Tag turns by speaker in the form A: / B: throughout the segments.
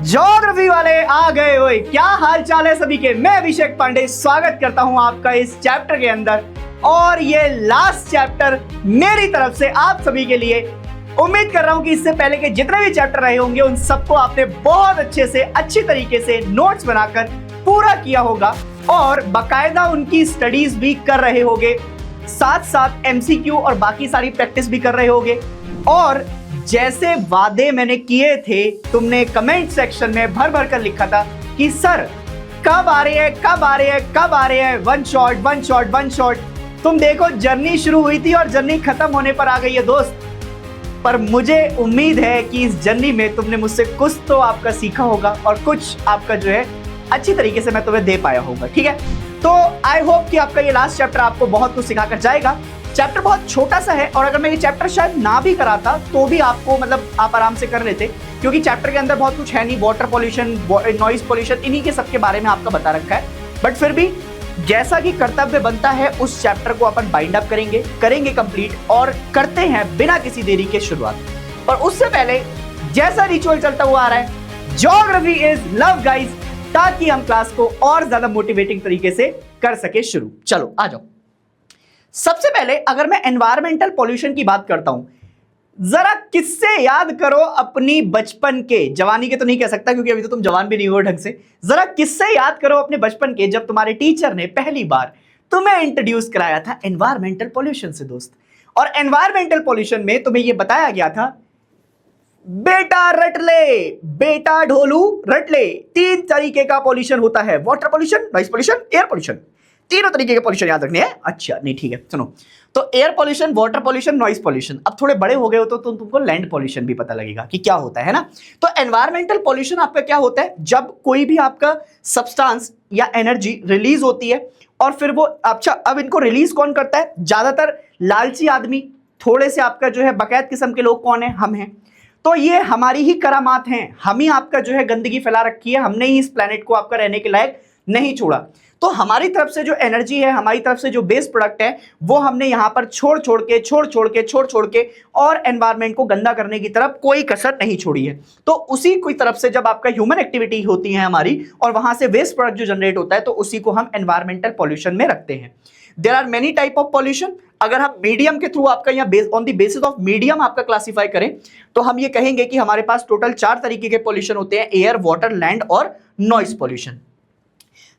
A: Geography वाले आ गए। ओए क्या हाल चाल है सभी के। मैं अभिषेक पांडे स्वागत करता हूं आपका इस चैप्टर के अंदर, और ये लास्ट चैप्टर मेरी तरफ से आप सभी के लिए। उम्मीद कर रहा हूं कि इससे पहले के जितने भी चैप्टर रहे होंगे उन सबको आपने बहुत अच्छे से अच्छी तरीके से नोट्स बनाकर पूरा किया होगा और बाकायदा उनकी स्टडीज भी कर रहे होंगे, साथ साथ एमसीक्यू और बाकी सारी प्रैक्टिस भी कर रहे होंगे। और जैसे वादे मैंने किए थे, तुमने कमेंट सेक्शन में भर भर कर लिखा था कि सर कब आ रहे हैं, कब आ रहे हैं, कब आ रहे हैं, one shot one shot one shot. तुम देखो जर्नी शुरू हुई थी और जर्नी खत्म होने पर आ गई है दोस्त। पर मुझे उम्मीद है कि इस जर्नी में तुमने मुझसे कुछ तो आपका सीखा होगा और कुछ आपका जो है अच्छी तरीके से मैं तुम्हें दे पाया होगा। ठीक है, तो आई होप कि आपका ये लास्ट चैप्टर आपको बहुत कुछ सिखा कर जाएगा। चैप्टर बहुत छोटा सा है और अगर मैं ये चैप्टर शायद ना भी कराता तो भी आपको मतलब आप आराम से कर लेते, क्योंकि चैप्टर के अंदर बहुत कुछ है नहीं। वाटर पॉल्यूशन, नॉइज पॉल्यूशन, इन्हीं के सबके बारे में आपका बता रखा है। बट फिर भी जैसा कि कर्तव्य बनता है उस चैप्टर को अपन बाइंड अप करेंगे कंप्लीट, और करते हैं बिना किसी देरी के शुरुआत। और उससे पहले जैसा रिचुअल चलता हुआ आ रहा है, ज्योग्राफी इज लव गाइस, ताकि हम क्लास को और ज्यादा मोटिवेटिंग तरीके से कर सके शुरू। चलो आ जाओ। सबसे पहले अगर मैं एनवायरमेंटल पॉल्यूशन की बात करता हूं, जरा किससे याद करो अपनी बचपन के, जवानी के तो नहीं कह सकता क्योंकि अभी तो तुम जवान भी नहीं हो ढंग से। जरा किससे याद करो अपने बचपन के, जब तुम्हारे टीचर ने पहली बार तुम्हें इंट्रोड्यूस कराया था एनवायरमेंटल पॉल्यूशन से दोस्त। और एनवायरमेंटल पॉल्यूशन में तुम्हें यह बताया गया था, बेटा रट ले, बेटा ढोलू रट ले, 3 तरीके का पॉल्यूशन होता है, water pollution, noise pollution, air pollution. तीनों तरीके के पॉल्यूशन याद रखने हैं। अच्छा नहीं ठीक है, सुनो। तो air pollution, water pollution, noise pollution. अब थोड़े बड़े हो गए हो तो तुमको लैंड पॉल्यूशन भी पता लगेगा कि क्या होता है ना। तो एनवायरमेंटल पॉल्यूशन आपका क्या होता है, जब कोई भी आपका सब्सटेंस या एनर्जी रिलीज होती है और फिर वो, अच्छा अब इनको रिलीज कौन करता है? ज्यादातर लालची आदमी, थोड़े से आपका जो है बकैत किस्म के लोग कौन है? हम हैं। तो ये हमारी ही करामात हैं, हम ही आपका जो है गंदगी फैला रखी है, हमने ही इस प्लेनेट को आपका रहने के लायक नहीं छोड़ा। तो हमारी तरफ से जो एनर्जी है, हमारी तरफ से जो बेस प्रोडक्ट है, वो हमने यहां पर छोड़ छोड़ के और एनवायरनमेंट को गंदा करने की तरफ कोई कसर नहीं छोड़ी है। तो उसी की तरफ से जब आपका ह्यूमन एक्टिविटी होती है हमारी, और वहां से वेस्ट प्रोडक्ट जो जनरेट होता है, तो उसी को हम एनवायरमेंटल पॉल्यूशन में रखते हैं। There are many type of pollution. अगर हम मीडियम के थ्रू आपका यहाँ on the basis of medium आपका क्लासिफाई करें तो हम ये कहेंगे कि हमारे पास टोटल 4 तरीके के पॉल्यूशन होते हैं, एयर, वाटर, लैंड और नॉइज पॉल्यूशन।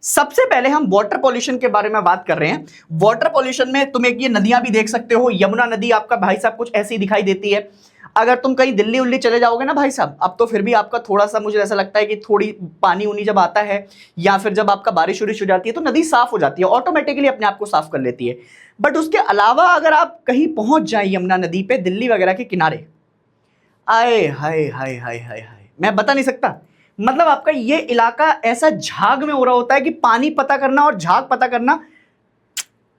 A: सबसे पहले हम वाटर पॉल्यूशन के बारे में बात कर रहे हैं। वाटर पॉल्यूशन में तुम एक ये नदियां भी देख सकते हो। यमुना नदी आपका भाई साहब कुछ ऐसी दिखाई देती है। अगर तुम कहीं दिल्ली उल्ली चले जाओगे ना भाई साहब, अब तो फिर भी आपका थोड़ा सा मुझे ऐसा लगता है कि थोड़ी पानी उनी जब आता है या फिर जब आपका बारिश उरिश हो जाती है तो नदी साफ हो जाती है, ऑटोमेटिकली अपने आप को साफ कर लेती है। बट उसके अलावा अगर आप कहीं पहुंच जाए यमुना नदी पे, दिल्ली वगैरह के किनारे, आए हाय हाय हाय हाय हाय, मैं बता नहीं सकता। मतलब आपका ये इलाका ऐसा झाग में हो रहा होता है कि पानी पता करना और झाग पता करना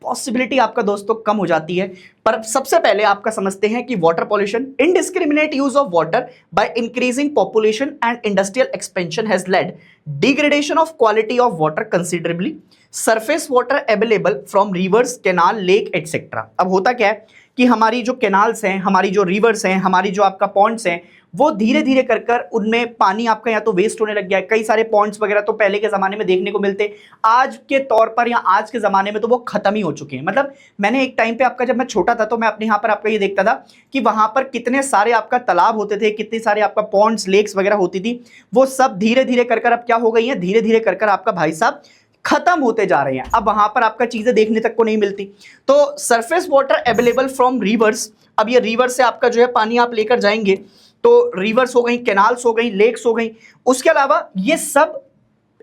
A: पॉसिबिलिटी आपका दोस्तों कम हो जाती है। पर सबसे पहले आपका समझते हैं कि water pollution, indiscriminate use of water by increasing population and industrial expansion has lead degradation of quality of water considerably, surface water available from reverse, canal, lake etcetera. अब होता क्या है कि हमारी जो कैनाल्स हैं, हमारी जो रिवर्स हैं, हमारी जो आपका पॉन्ड्स हैं, वो धीरे धीरे कर कर उनमें पानी आपका या तो वेस्ट होने लग गया है। कई सारे पॉन्ड्स वगैरह तो पहले के जमाने में देखने को मिलते, आज के तौर पर या आज के जमाने में तो वो खत्म ही हो चुके हैं। मतलब मैंने एक टाइम पे आपका, जब मैं छोटा था तो मैं अपने यहाँ पर आपका ये देखता था कि वहां पर कितने सारे आपका तालाब होते थे, कितने सारे आपका पॉन्ड्स, लेक्स वगैरह होती थी। वो सब धीरे धीरे कर कर अब क्या हो गई है, धीरे धीरे कर कर आपका भाई साहब खत्म होते जा रहे हैं। अब वहां पर आपका चीजें देखने तक को नहीं मिलती। तो surface water available from reverse, अब ये रिवर से आपका जो है पानी आप लेकर जाएंगे तो रिवर्स हो गई, कैनाल्स हो गई, लेक्स हो गई। उसके अलावा ये सब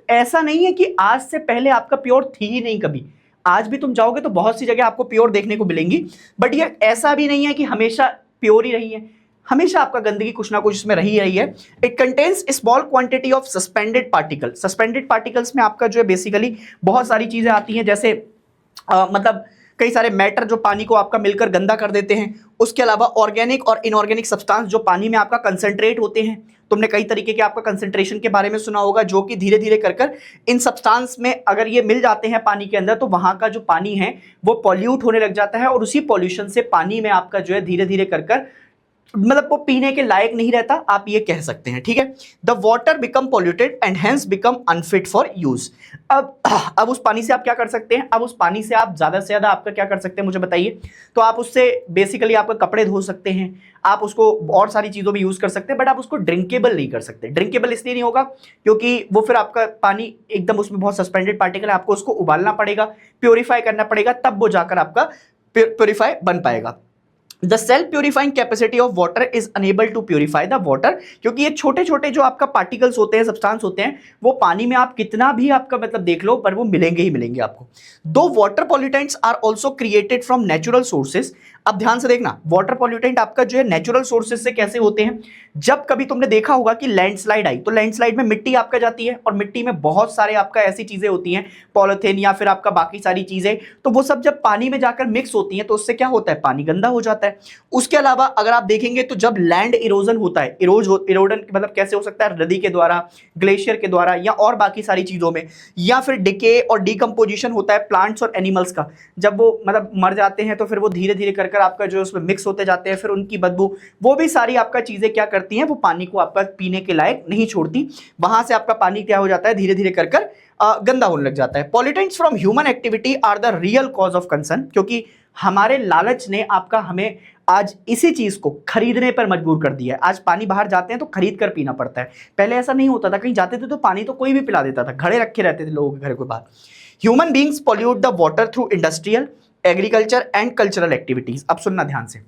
A: ऐसा नहीं है कि आज से पहले आपका प्योर थी ही नहीं कभी। आज भी तुम जाओगे तो बहुत सी जगह आपको प्योर देखने को मिलेंगी, बट ये ऐसा भी नहीं है कि हमेशा प्योर ही रही है। हमेशा आपका गंदगी कुछ ना कुछ इसमें रही है। It contains small quantity of suspended particle. Suspended particles में आपका जो है बेसिकली बहुत सारी चीजें आती हैं, जैसे मतलब कई सारे मैटर जो पानी को आपका मिलकर गंदा कर देते हैं। उसके अलावा ऑर्गेनिक और इनऑर्गेनिक सब्सटेंस जो पानी में आपका कंसंट्रेट होते हैं। तुमने कई तरीके के आपका कंसंट्रेशन के बारे में सुना होगा, जो कि धीरे धीरे कर कर इन सब्सटेंस में अगर ये मिल जाते हैं पानी के अंदर, तो वहां का जो पानी है वो पॉल्यूट होने लग जाता है, और उसी पॉल्यूशन से पानी में आपका जो है धीरे धीरे कर कर मतलब वो पीने के लायक नहीं रहता, आप ये कह सकते हैं, ठीक है। The water become polluted and hence become unfit for use. अब उस पानी से आप क्या कर सकते हैं, अब उस पानी से आप ज्यादा से ज्यादा आपका क्या कर सकते हैं मुझे बताइए। तो आप उससे बेसिकली आपका कपड़े धो सकते हैं, आप उसको और सारी चीजों में यूज कर सकते हैं, बट आप उसको ड्रिंकेबल नहीं कर सकते। ड्रिंकेबल इसलिए नहीं होगा क्योंकि वो फिर आपका पानी एकदम उसमें बहुत सस्पेंडेड पार्टिकल है, आपको उसको उबालना पड़ेगा, प्योरीफाई करना पड़ेगा, तब वो जाकर आपका प्योरीफाई बन पाएगा। The self purifying capacity of water is enable to purify the water, क्योंकि ये छोटे छोटे जो आपका पार्टिकल्स होते हैं, सब्सटेंस होते हैं, वो पानी में आप कितना भी आपका मतलब देख लो पर वो मिलेंगे ही मिलेंगे आपको। Though water pollutants are also created from natural sources. अब ध्यान से देखना, वाटर पॉल्यूटेंट आपका जो है नेचुरल सोर्सेज से कैसे होते हैं। जब कभी तुमने देखा होगा कि लैंडस्लाइड आई, तो लैंडस्लाइड में मिट्टी आपका जाती है और मिट्टी में बहुत सारे आपका ऐसी चीजें होती हैं, पॉलिथीन या फिर आपका बाकी सारी चीजें, तो वो सब जब पानी में जाकर मिक्स होती हैं तो उससे क्या होता है, पानी गंदा हो जाता है। उसके अलावा अगर आप देखेंगे तो जब लैंड इरोजन होता है, इरोडन मतलब कैसे हो सकता है, नदी के द्वारा, ग्लेशियर के द्वारा या और बाकी सारी चीजों में, या फिर डिके और डिकम्पोजिशन होता है प्लांट्स और एनिमल्स का, जब वो मतलब मर जाते हैं तो फिर वो धीरे धीरे कर आपका जो उसमें मिक्स होते जाते हैं, फिर उनकी बदबू, वो भी सारी आपका चीजें क्या करती हैं, वो पानी को आपका पीने के लायक नहीं छोड़ती, वहां से आपका पानी क्या हो जाता है, धीरे धीरे कर गंदा होने लग जाता है। Pollutants from human activity are the real cause of concern, क्योंकि हमारे लालच ने आपका हमें आज इसी चीज को खरीदने पर मजबूर कर दिया है। आज पानी बाहर जाते हैं तो खरीद कर पीना पड़ता है, पहले ऐसा नहीं होता था, कहीं जाते थे तो पानी तो कोई भी पिला देता था, घड़े रखे रहते थे लोगों के घर के बाहर। Human beings pollute the water through industrial, agriculture and cultural activities. अब सुनना ध्यान से,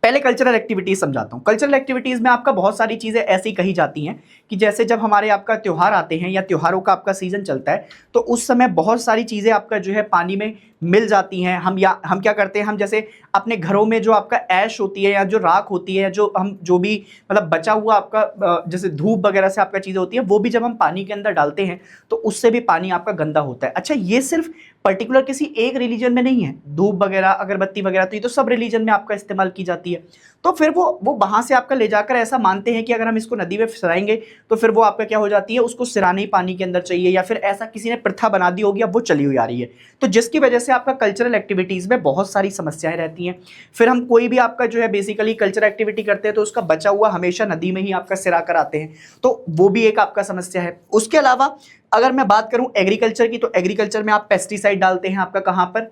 A: पहले कल्चरल एक्टिविटीज समझाता हूं। कल्चरल एक्टिविटीज में आपका बहुत सारी चीजें ऐसी कही जाती हैं कि जैसे जब हमारे आपका त्योहार आते हैं या त्योहारों का आपका सीजन चलता है, तो उस समय बहुत सारी चीजें आपका जो है पानी में मिल जाती हैं। हम क्या करते हैं, हम जैसे अपने घरों में जो आपका ऐश होती है या जो राख होती है, जो हम जो भी मतलब बचा हुआ आपका जैसे धूप वगैरह से आपका चीजें होती है, वो भी जब हम पानी के अंदर डालते हैं तो उससे भी पानी आपका गंदा होता है। अच्छा, ये सिर्फ पर्टिकुलर किसी एक रिलीजन में नहीं है, धूप वगैरह अगरबत्ती वगैरह तो ये तो सब रिलीजन में आपका इस्तेमाल की जाती है। तो फिर वो वहां से आपका ले जाकर ऐसा मानते हैं कि अगर हम इसको नदी में सिराएंगे तो फिर वो आपका क्या हो जाती है, उसको सिराने ही पानी के अंदर चाहिए, या फिर ऐसा किसी ने प्रथा बना दी होगी, अब वो चली हुई आ रही है, तो जिसकी वजह से आपका कल्चरल एक्टिविटीज में बहुत सारी समस्याएं रहती हैं। फिर हम कोई भी आपका जो है बेसिकली कल्चरल एक्टिविटी करते हैं तो उसका बचा हुआ हमेशा नदी में ही आपका सिरा कर आते हैं, तो वो भी एक आपका समस्या है। उसके अलावा अगर मैं बात करूं एग्रीकल्चर की, तो एग्रीकल्चर में आप पेस्टिसाइड डालते हैं आपका कहां पर,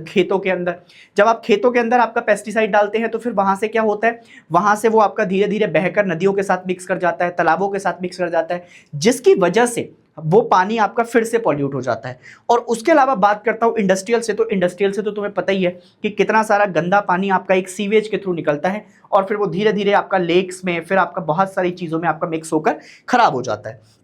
A: खेतों के अंदर। जब आप खेतों के अंदर आपका पेस्टिसाइड डालते हैं तो फिर वहां से क्या होता है, वहां से वो आपका धीरे धीरे बहकर नदियों के साथ मिक्स कर जाता है, तालाबों के साथ मिक्स कर जाता है, जिसकी वजह से वो पानी आपका फिर से पॉल्यूट हो जाता है। और उसके अलावा बात करता हूं इंडस्ट्रियल से, तो इंडस्ट्रियल से तो तुम्हें पता ही है कि कितना सारा गंदा पानी आपका एक सीवेज के थ्रू निकलता है और फिर वो धीरे धीरे आपका लेक्स में, फिर आपका बहुत सारी चीजों में आपका मिक्स होकर खराब हो जाता है।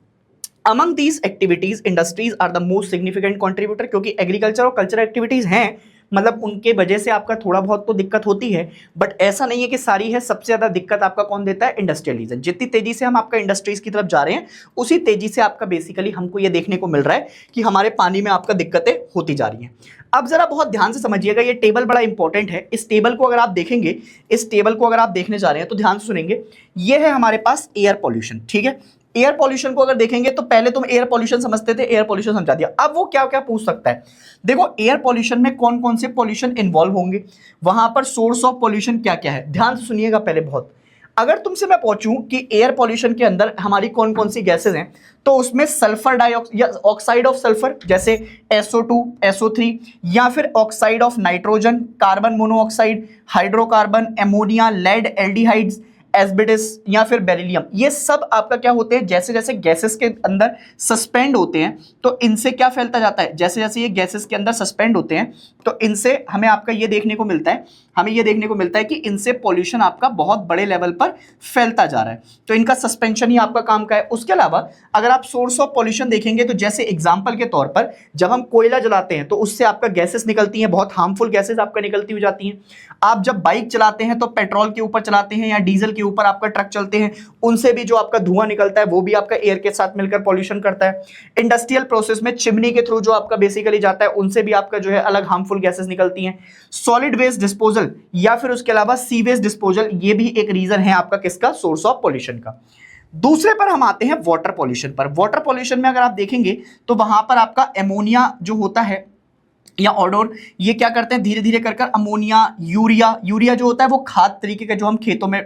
A: Among these activities, industries are the most significant contributor, क्योंकि एग्रीकल्चर और कल्चरल एक्टिविटीज हैं, मतलब उनके वजह से आपका थोड़ा बहुत तो दिक्कत होती है, बट ऐसा नहीं है कि सारी है। सबसे ज्यादा दिक्कत आपका कौन देता है, इंडस्ट्रियलिज्म। जितनी तेजी से हम आपका इंडस्ट्रीज की तरफ जा रहे हैं उसी तेजी से आपका बेसिकली हमको ये देखने को मिल रहा है कि हमारे पानी में आपका दिक्कतें होती जा रही हैं। अब जरा बहुत ध्यान से समझिएगा, ये टेबल बड़ा इंपॉर्टेंट है। इस टेबल को अगर आप देखेंगे, इस टेबल को अगर आप देखने जा रहे हैं तो ध्यान से सुनेंगे। ये है हमारे पास एयर पॉल्यूशन, ठीक है। एयर पॉल्यूशन को अगर देखेंगे तो पहले तुम एयर पॉल्यूशन समझते थे, एयर पॉल्यूशन समझा दिया। अब वो क्या क्या पूछ सकता है, देखो एयर पॉल्यूशन में कौन कौन से पॉल्यूशन इन्वॉल्व होंगे, वहां पर सोर्स ऑफ पॉल्यूशन क्या क्या है, ध्यान से सुनिएगा पहले बहुत। अगर तुमसे मैं पूछूं कि एयर पॉल्यूशन के अंदर हमारी कौन कौन सी गैसेज हैं, तो उसमें सल्फर डाइऑक्साइड या ऑक्साइड ऑफ सल्फर जैसे SO2, SO3, या फिर oxide of nitrogen, carbon monoxide, hydrocarbon, ammonia, lead, aldehydes, asbestos या फिर बेरिलियम, ये सब आपका क्या होते हैं, जैसे जैसे गैसेस के अंदर सस्पेंड होते हैं तो इनसे क्या फैलता जाता है, जैसे जैसे ये गैसेस के अंदर सस्पेंड होते हैं तो इनसे हमें आपका ये देखने को मिलता है, कि इनसे पॉल्यूशन आपका बहुत बड़े लेवल पर फैलता जा रहा है। तो इनका सस्पेंशन ही आपका काम का है। उसके अलावा अगर आप सोर्स ऑफ पॉल्यूशन देखेंगे तो जैसे एग्जांपल के तौर पर जब हम कोयला जलाते हैं तो उससे आपका गैसेस निकलती हैं, बहुत हार्मफुल गैसेस आपका निकलती हुई जाती हैं। आप जब बाइक चलाते हैं तो पेट्रोल के ऊपर चलाते हैं या डीजल के ऊपर आपका ट्रक चलते हैं, उनसे भी जो आपका धुआं निकलता है वो भी आपका एयर के साथ मिलकर पॉल्यूशन करता है। इंडस्ट्रियल प्रोसेस में चिमनी के थ्रू जो आपका बेसिकली जाता है उनसे भी आपका जो है अलग हार्मफुल गैसेस निकलती हैं। सॉलिड वेस्ट डिस्पोजल या फिर उसके अलावा सीवेज डिस्पोजल, ये भी एक रीजन है आपका किसका, सोर्स ऑफ पॉल्यूशन का। दूसरे पर हम आते हैं वाटर पॉल्यूशन पर। वाटर पॉल्यूशन में अगर आप देखेंगे तो वहां पर आपका एमोनिया जो होता है या ऑडोर, ये क्या करते हैं धीरे धीरे कर कर अमोनिया, यूरिया जो होता है वो खाद तरीके का जो हम खेतों में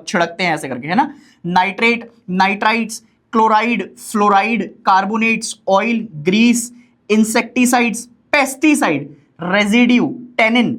A: छिड़कते हैं ऐसे करके, है ना, nitrate, nitrites, chloride, fluoride, carbonates, oil, grease, insecticides, pesticide, residue, tannin,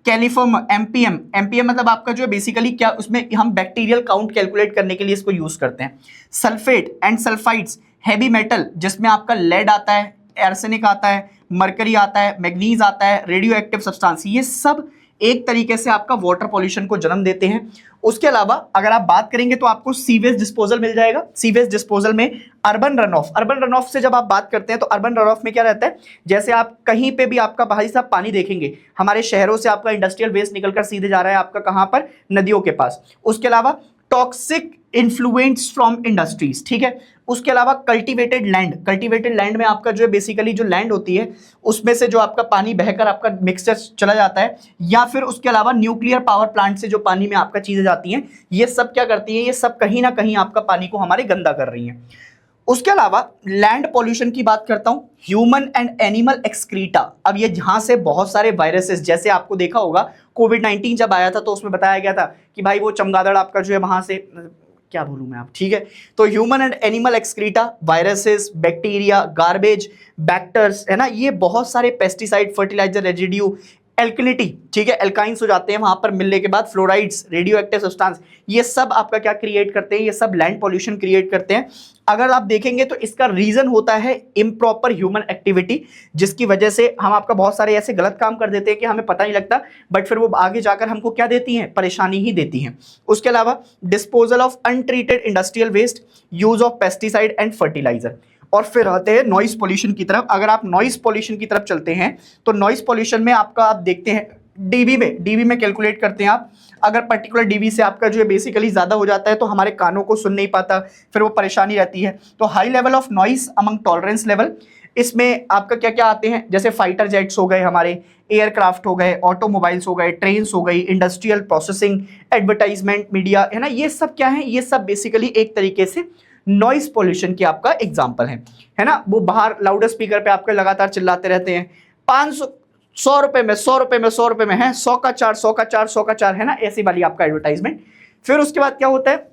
A: coliform, MPM मतलब आपका जो है बेसिकली क्या, उसमें हम बैक्टीरियल काउंट कैलकुलेट करने के लिए इसको यूज करते हैं। Sulphate and sulphides, heavy metal जिसमें आपका लेड आता है, एर्सेनिक आता है, मरकरी आता है, मैग्नीज आता है, रेडियो एक्टिव सब्सटेंस, ये सब एक तरीके से आपका वाटर पॉल्यूशन को जन्म देते हैं। उसके अलावा अगर आप बात करेंगे तो आपको सीवेज डिस्पोजल मिल जाएगा। सीवेज डिस्पोजल में अर्बन रन ऑफ से जब आप बात करते हैं तो अर्बन रन ऑफ में क्या रहता है, जैसे आप कहीं पे भी आपका भाई साहब पानी देखेंगे, हमारे शहरों से आपका इंडस्ट्रियल वेस्ट निकलकर सीधे जा रहा है आपका कहां पर, नदियों के पास। उसके अलावा टॉक्सिक इन्फ्लुएंस फ्रॉम इंडस्ट्रीज, ठीक है। उसके अलावा कल्टीवेटेड लैंड में आपका जो है बेसिकली जो लैंड होती है उसमें से जो आपका पानी बहकर आपका मिक्सचर चला जाता है, या फिर उसके अलावा न्यूक्लियर पावर प्लांट से जो पानी में आपका चीजें जाती हैं, ये सब क्या करती हैं, ये सब कहीं ना कहीं आपका पानी को हमारे गंदा कर रही हैं। उसके अलावा लैंड पॉल्यूशन की बात करता हूं, ह्यूमन एंड एनिमल एक्सक्रीटा। अब ये जहां से बहुत सारे वायरसेस, जैसे आपको देखा होगा कोविड-19 जब आया था तो उसमें बताया गया था कि भाई वो चमगादड़ आपका जो है वहां से, क्या बोलूं मैं आप, ठीक है। तो human and animal excreta, viruses, bacteria, garbage, बैक्टर्स, है ना, ये बहुत सारे पेस्टिसाइड, फर्टिलाइजर रेजिड्यू, एल्कलिटी, ठीक है, एल्काइंस हो जाते हैं वहां पर मिलने के बाद, फ्लोराइड्स, रेडियो एक्टिव सब्सटेंस, ये सब आपका क्या क्रिएट करते हैं, ये सब लैंड पॉल्यूशन क्रिएट करते हैं। अगर आप देखेंगे तो इसका रीजन होता है इम्प्रॉपर ह्यूमन एक्टिविटी, जिसकी वजह से हम आपका बहुत सारे ऐसे गलत काम कर देते हैं कि हमें पता नहीं लगता, बट फिर वो आगे जाकर हमको क्या देती हैं, परेशानी ही देती हैं। उसके अलावा disposal of untreated industrial waste, use of pesticide and fertiliser. और फिर आते हैं नॉइस पॉल्यूशन की तरफ। अगर आप नॉइस पॉल्यूशन की तरफ चलते हैं तो नॉइस पॉल्यूशन में आपका आप देखते हैं डीबी में कैलकुलेट करते हैं आप, अगर पर्टिकुलर डीबी से आपका जो है बेसिकली ज्यादा हो जाता है तो हमारे कानों को सुन नहीं पाता, फिर वो परेशानी रहती है। तो high level of noise among tolerance level, इसमें आपका क्या क्या आते हैं, जैसे फाइटर जेट्स हो गए, हमारे एयरक्राफ्ट हो गए, ऑटोमोबाइल्स हो गए, ट्रेन्स हो गई, इंडस्ट्रियल प्रोसेसिंग, एडवर्टाइजमेंट, मीडिया, है ना, ये सब क्या है, ये सब बेसिकली एक तरीके से नॉइस पॉल्यूशन की आपका एग्जांपल है ना। वो बाहर लाउड स्पीकर पे आपके लगातार चिल्लाते रहते हैं, 500 100 रुपए में 100 रुपए में 100 रुपए में है, 100 का 4 100 का 4 100 का 4, है ना, ऐसी वाली आपका एडवर्टाइजमेंट। फिर उसके बाद क्या होता है,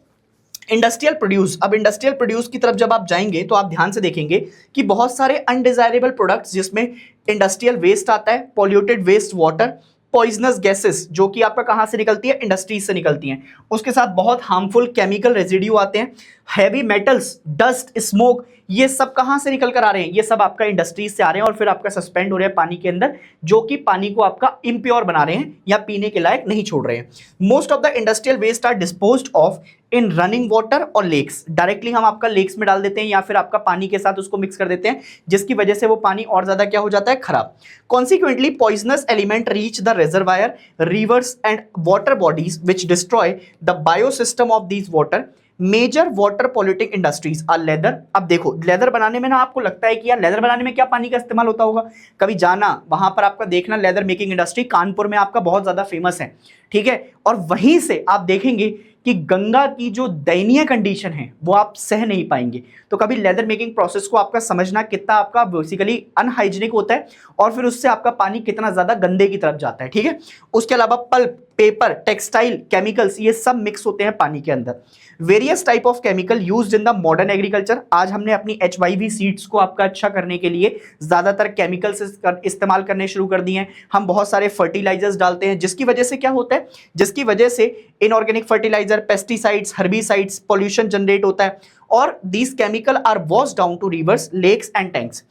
A: इंडस्ट्रियल प्रोड्यूस। अब इंडस्ट्रियल प्रोड्यूस की तरफ जब आप जाएंगे तो आप ध्यान से देखेंगे कि बहुत सारे अनडिजायरेबल प्रोडक्ट्स, जिसमें इंडस्ट्रियल वेस्ट आता है, polluted waste water, poisonous gases जो कि आपका कहां से निकलती है, इंडस्ट्रीज से निकलती हैं। उसके साथ बहुत हार्मफुल केमिकल रेजिड्यू आते हैं, हैवी मेटल्स, डस्ट, स्मोक, ये सब कहां से निकल कर आ रहे हैं, ये सब आपका इंडस्ट्रीज से आ रहे हैं और फिर आपका सस्पेंड हो रहे हैं पानी के अंदर, जो कि पानी को आपका इम्प्योर बना रहे हैं या पीने के लायक नहीं छोड़ रहे हैं। Most of the industrial waste are disposed of in running water और लेक्स। डायरेक्टली हम आपका लेक्स में डाल देते हैं या फिर आपका पानी के साथ उसको मिक्स कर देते हैं, जिसकी वजह से वो पानी और ज्यादा क्या हो जाता है, खराब। Consequently poisonous element reach the reservoir, rivers and water bodies which destroy the biosystem of these water. Major water polluting industries are leather. अब देखो लेदर बनाने में ना आपको लगता है कि यार लेदर बनाने में क्या पानी का इस्तेमाल होता होगा, कभी जाना वहां पर आपका देखना, लेदर मेकिंग इंडस्ट्री कानपुर में आपका बहुत ज्यादा फेमस है, ठीक है। और वहीं से आप देखेंगे कि गंगा की जो दयनीय कंडीशन है वो आप सह नहीं पाएंगे। तो कभी लेदर मेकिंग प्रोसेस को आपका समझना कितना आपका बेसिकली अनहाइजीनिक होता है और फिर उससे आपका पानी कितना ज्यादा गंदे की तरफ जाता है, ठीक है। उसके अलावा पल्प, पेपर, टेक्सटाइल, केमिकल्स, ये सब मिक्स होते हैं पानी के अंदर। Various type of chemical used in the modern agriculture. आज हमने अपनी HYV सीड्स को आपका अच्छा करने के लिए ज्यादातर केमिकल्स इस्तेमाल करने शुरू कर दिए हैं। हम बहुत सारे फर्टिलाइजर्स डालते हैं, जिसकी वजह से क्या होता है, जिसकी वजह से inorganic fertiliser, pesticides, herbicides, pollution generate होता है और these chemicals are washed down to rivers, lakes and tanks.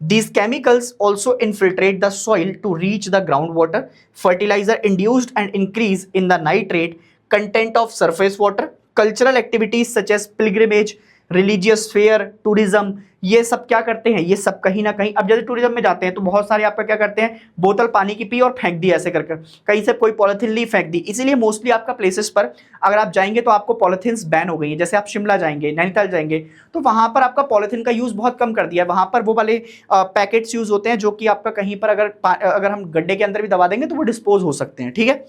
A: These chemicals also infiltrate the soil to reach the groundwater. Fertilizer induced and increase in the nitrate content of surface water. Cultural activities such as pilgrimage, religious fair, tourism, ये सब क्या करते हैं, ये सब कहीं ना कहीं, अब जैसे टूरिज्म में जाते हैं तो बहुत सारे आपका क्या करते हैं, बोतल पानी की पी और फेंक दी ऐसे करके, कहीं से कोई पॉलिथीन ली फेंक दी। इसीलिए मोस्टली आपका प्लेसेस पर अगर आप जाएंगे तो आपको पॉलिथीन्स बैन हो गई है। जैसे आप शिमला जाएंगे, नैनीताल जाएंगे तो वहां पर आपका पॉलिथीन का यूज बहुत कम कर दिया है। वहां पर वो वाले पैकेट्स यूज होते हैं जो कि आपका कहीं पर अगर हम गड्ढे के अंदर भी दबा देंगे तो वो डिस्पोज हो सकते हैं, ठीक है।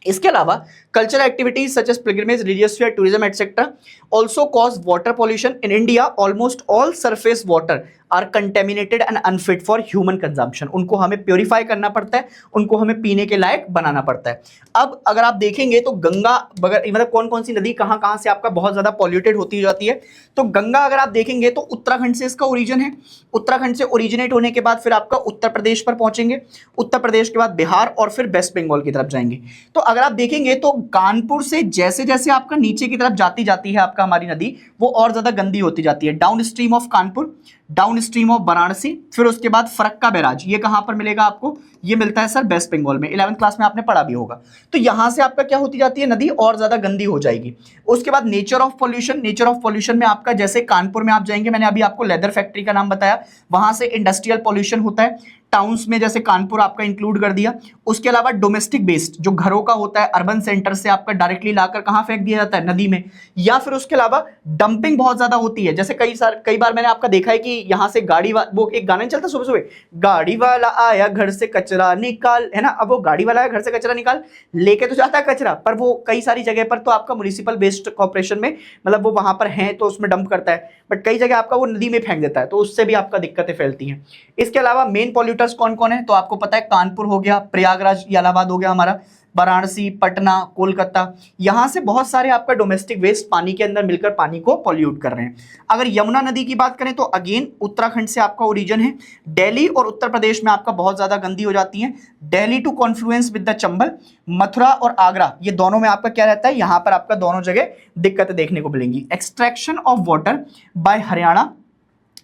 A: इसके अलावा cultural activities such as pilgrimage, religious fair, tourism etcetera also cause water pollution in India. Almost all surface water are contaminated and unfit for human consumption, उनको हमें प्योरीफाई करना पड़ता है, उनको हमें पीने के लायक बनाना पड़ता है। अब अगर आप देखेंगे तो गंगा मतलब कौन कौन सी नदी कहां कहां से आपका बहुत ज्यादा पॉल्यूटेड होती जाती है, तो गंगा अगर आप देखेंगे तो उत्तराखंड से इसका ओरिजिन है, उत्तराखंड से ओरिजिनेट होने के बाद फिर आपका उत्तर प्रदेश पर पहुंचेंगे, उत्तर प्रदेश के बाद बिहार और फिर वेस्ट बंगाल की तरफ जाएंगे। तो अगर आप देखेंगे तो कानपुर से जैसे जैसे आपका नीचे की तरफ जाती है आपका हमारी नदी, वो और ज्यादा गंदी होती जाती है। Down stream of Kanpur, down stream of Varanasi, फिर उसके बाद फरक्का बैराज, ये कहां पर मिलेगा आपको, ये मिलता है सर वेस्ट बंगाल में, 11वीं क्लास में आपने पढ़ा भी होगा। तो यहां से आपका क्या होती जाती है, नदी और ज्यादा गंदी हो जाएगी। उसके बाद nature of pollution, nature of pollution में आपका जैसे कानपुर में आप जाएंगे, मैंने अभी आपको लेदर फैक्ट्री का नाम बताया, वहां से इंडस्ट्रियल पॉल्यूशन होता है। टाउन्स में जैसे कानपुर आपका इंक्लूड कर दिया। उसके अलावा डोमेस्टिक वेस्ट जो घरों का होता है, अर्बन सेंटर से आपका डायरेक्टली लाकर कहां फेंक दिया जाता है, नदी में। या फिर उसके अलावा डंपिंग बहुत ज्यादा होती है, जैसे कई बार मैंने आपका देखा है कि यहां से वो एक गाना चलता सुबह सुबह, गाड़ी वाला आया घर से कचरा निकाल, है ना। अब वो गाड़ी वाला आया घर से कचरा निकाल लेके तो जाता है कचरा, पर वो कई सारी जगह पर तो आपका म्युनिसिपल वेस्ट कॉर्पोरेशन में मतलब वो वहां पर है तो उसमें डंप करता है, बट कई जगह आपका वो नदी में फेंक देता है, तो उससे भी आपका दिक्कतें फैलती हैं। इसके अलावा मेन पॉल्यूटर्स कौन कौन है, तो आपको पता है कानपुर हो गया, प्रयागराज इलाहाबाद हो गया हमारा, वाराणसी, पटना, कोलकाता, यहां से बहुत सारे आपका डोमेस्टिक वेस्ट पानी के अंदर मिलकर पानी को पॉल्यूट कर रहे हैं। अगर यमुना नदी की बात करें तो अगेन उत्तराखंड से आपका ओरिजिन है, दिल्ली और उत्तर प्रदेश में आपका बहुत ज्यादा गंदी हो जाती है। Delhi to confluence with the Chambal, Mathura और आगरा, ये दोनों में आपका क्या रहता है, यहां पर आपका दोनों जगह दिक्कतें देखने को मिलेंगी। Extraction of water bye Haryana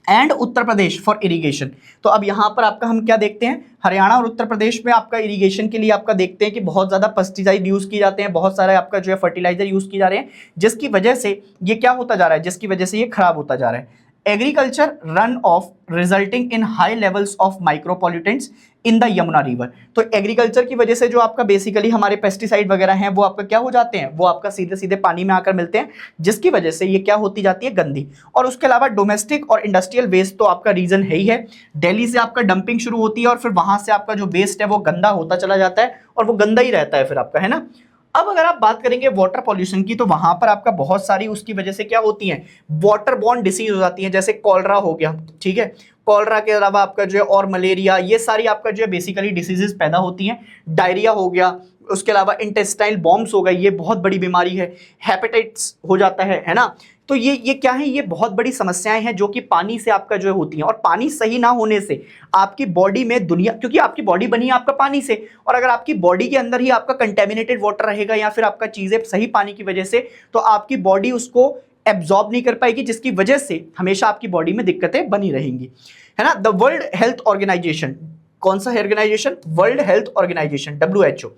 A: and Uttar Pradesh for irrigation, तो अब यहां पर आपका हम क्या देखते हैं, हरियाणा और उत्तर प्रदेश में आपका इरिगेशन के लिए आपका देखते हैं कि बहुत ज्यादा पेस्टिसाइड यूज किए जाते हैं, बहुत सारे आपका जो है फर्टिलाइजर यूज किए जा रहे हैं, जिसकी वजह से ये क्या होता जा रहा है, जिसकी वजह से ये खराब होता जा रहा है। Agriculture run off resulting in high levels of micropollutants in the Yamuna river, तो एग्रीकल्चर की वजह से जो आपका बेसिकली हमारे पेस्टिसाइड वगैरह हैं वो आपका क्या हो जाते हैं, वो आपका सीधे सीधे पानी में आकर मिलते हैं, जिसकी वजह से ये क्या होती जाती है, गंदी। और उसके अलावा डोमेस्टिक और इंडस्ट्रियल वेस्ट तो आपका रीजन है ही है, दिल्ली से आपका डंपिंग शुरू होती है और फिर वहां से आपका जो वेस्ट है वो गंदा होता चला जाता है और वो गंदा ही रहता है फिर आपका, है ना। अब अगर आप बात करेंगे वाटर पॉल्यूशन की, तो वहां पर आपका बहुत सारी उसकी वजह से क्या होती हैं, वाटर बॉर्न डिसीज हो जाती हैं, जैसे कॉलरा हो गया, ठीक है, कॉलरा के अलावा आपका जो है और मलेरिया, ये सारी आपका जो है बेसिकली डिसीजेस पैदा होती हैं। डायरिया हो गया, उसके अलावा इंटेस्टाइनल बॉम्ब्स हो गए, ये बहुत बड़ी बीमारी है। हेपेटाइटिस हो जाता है ना। तो ये क्या है, ये बहुत बड़ी समस्याएं हैं जो कि पानी से आपका जो है होती हैं, और पानी सही ना होने से आपकी बॉडी में क्योंकि आपकी बॉडी बनी है आपका पानी से, और अगर आपकी बॉडी के अंदर ही आपका कंटेमिनेटेड वाटर रहेगा या फिर आपका चीजें सही पानी की वजह से, तो आपकी बॉडी उसको एब्जॉर्ब नहीं कर पाएगी, जिसकी वजह से हमेशा आपकी बॉडी में दिक्कतें बनी रहेंगी, है ना। द वर्ल्ड हेल्थ ऑर्गेनाइजेशन, कौन सा organisation, world health organisation WHO,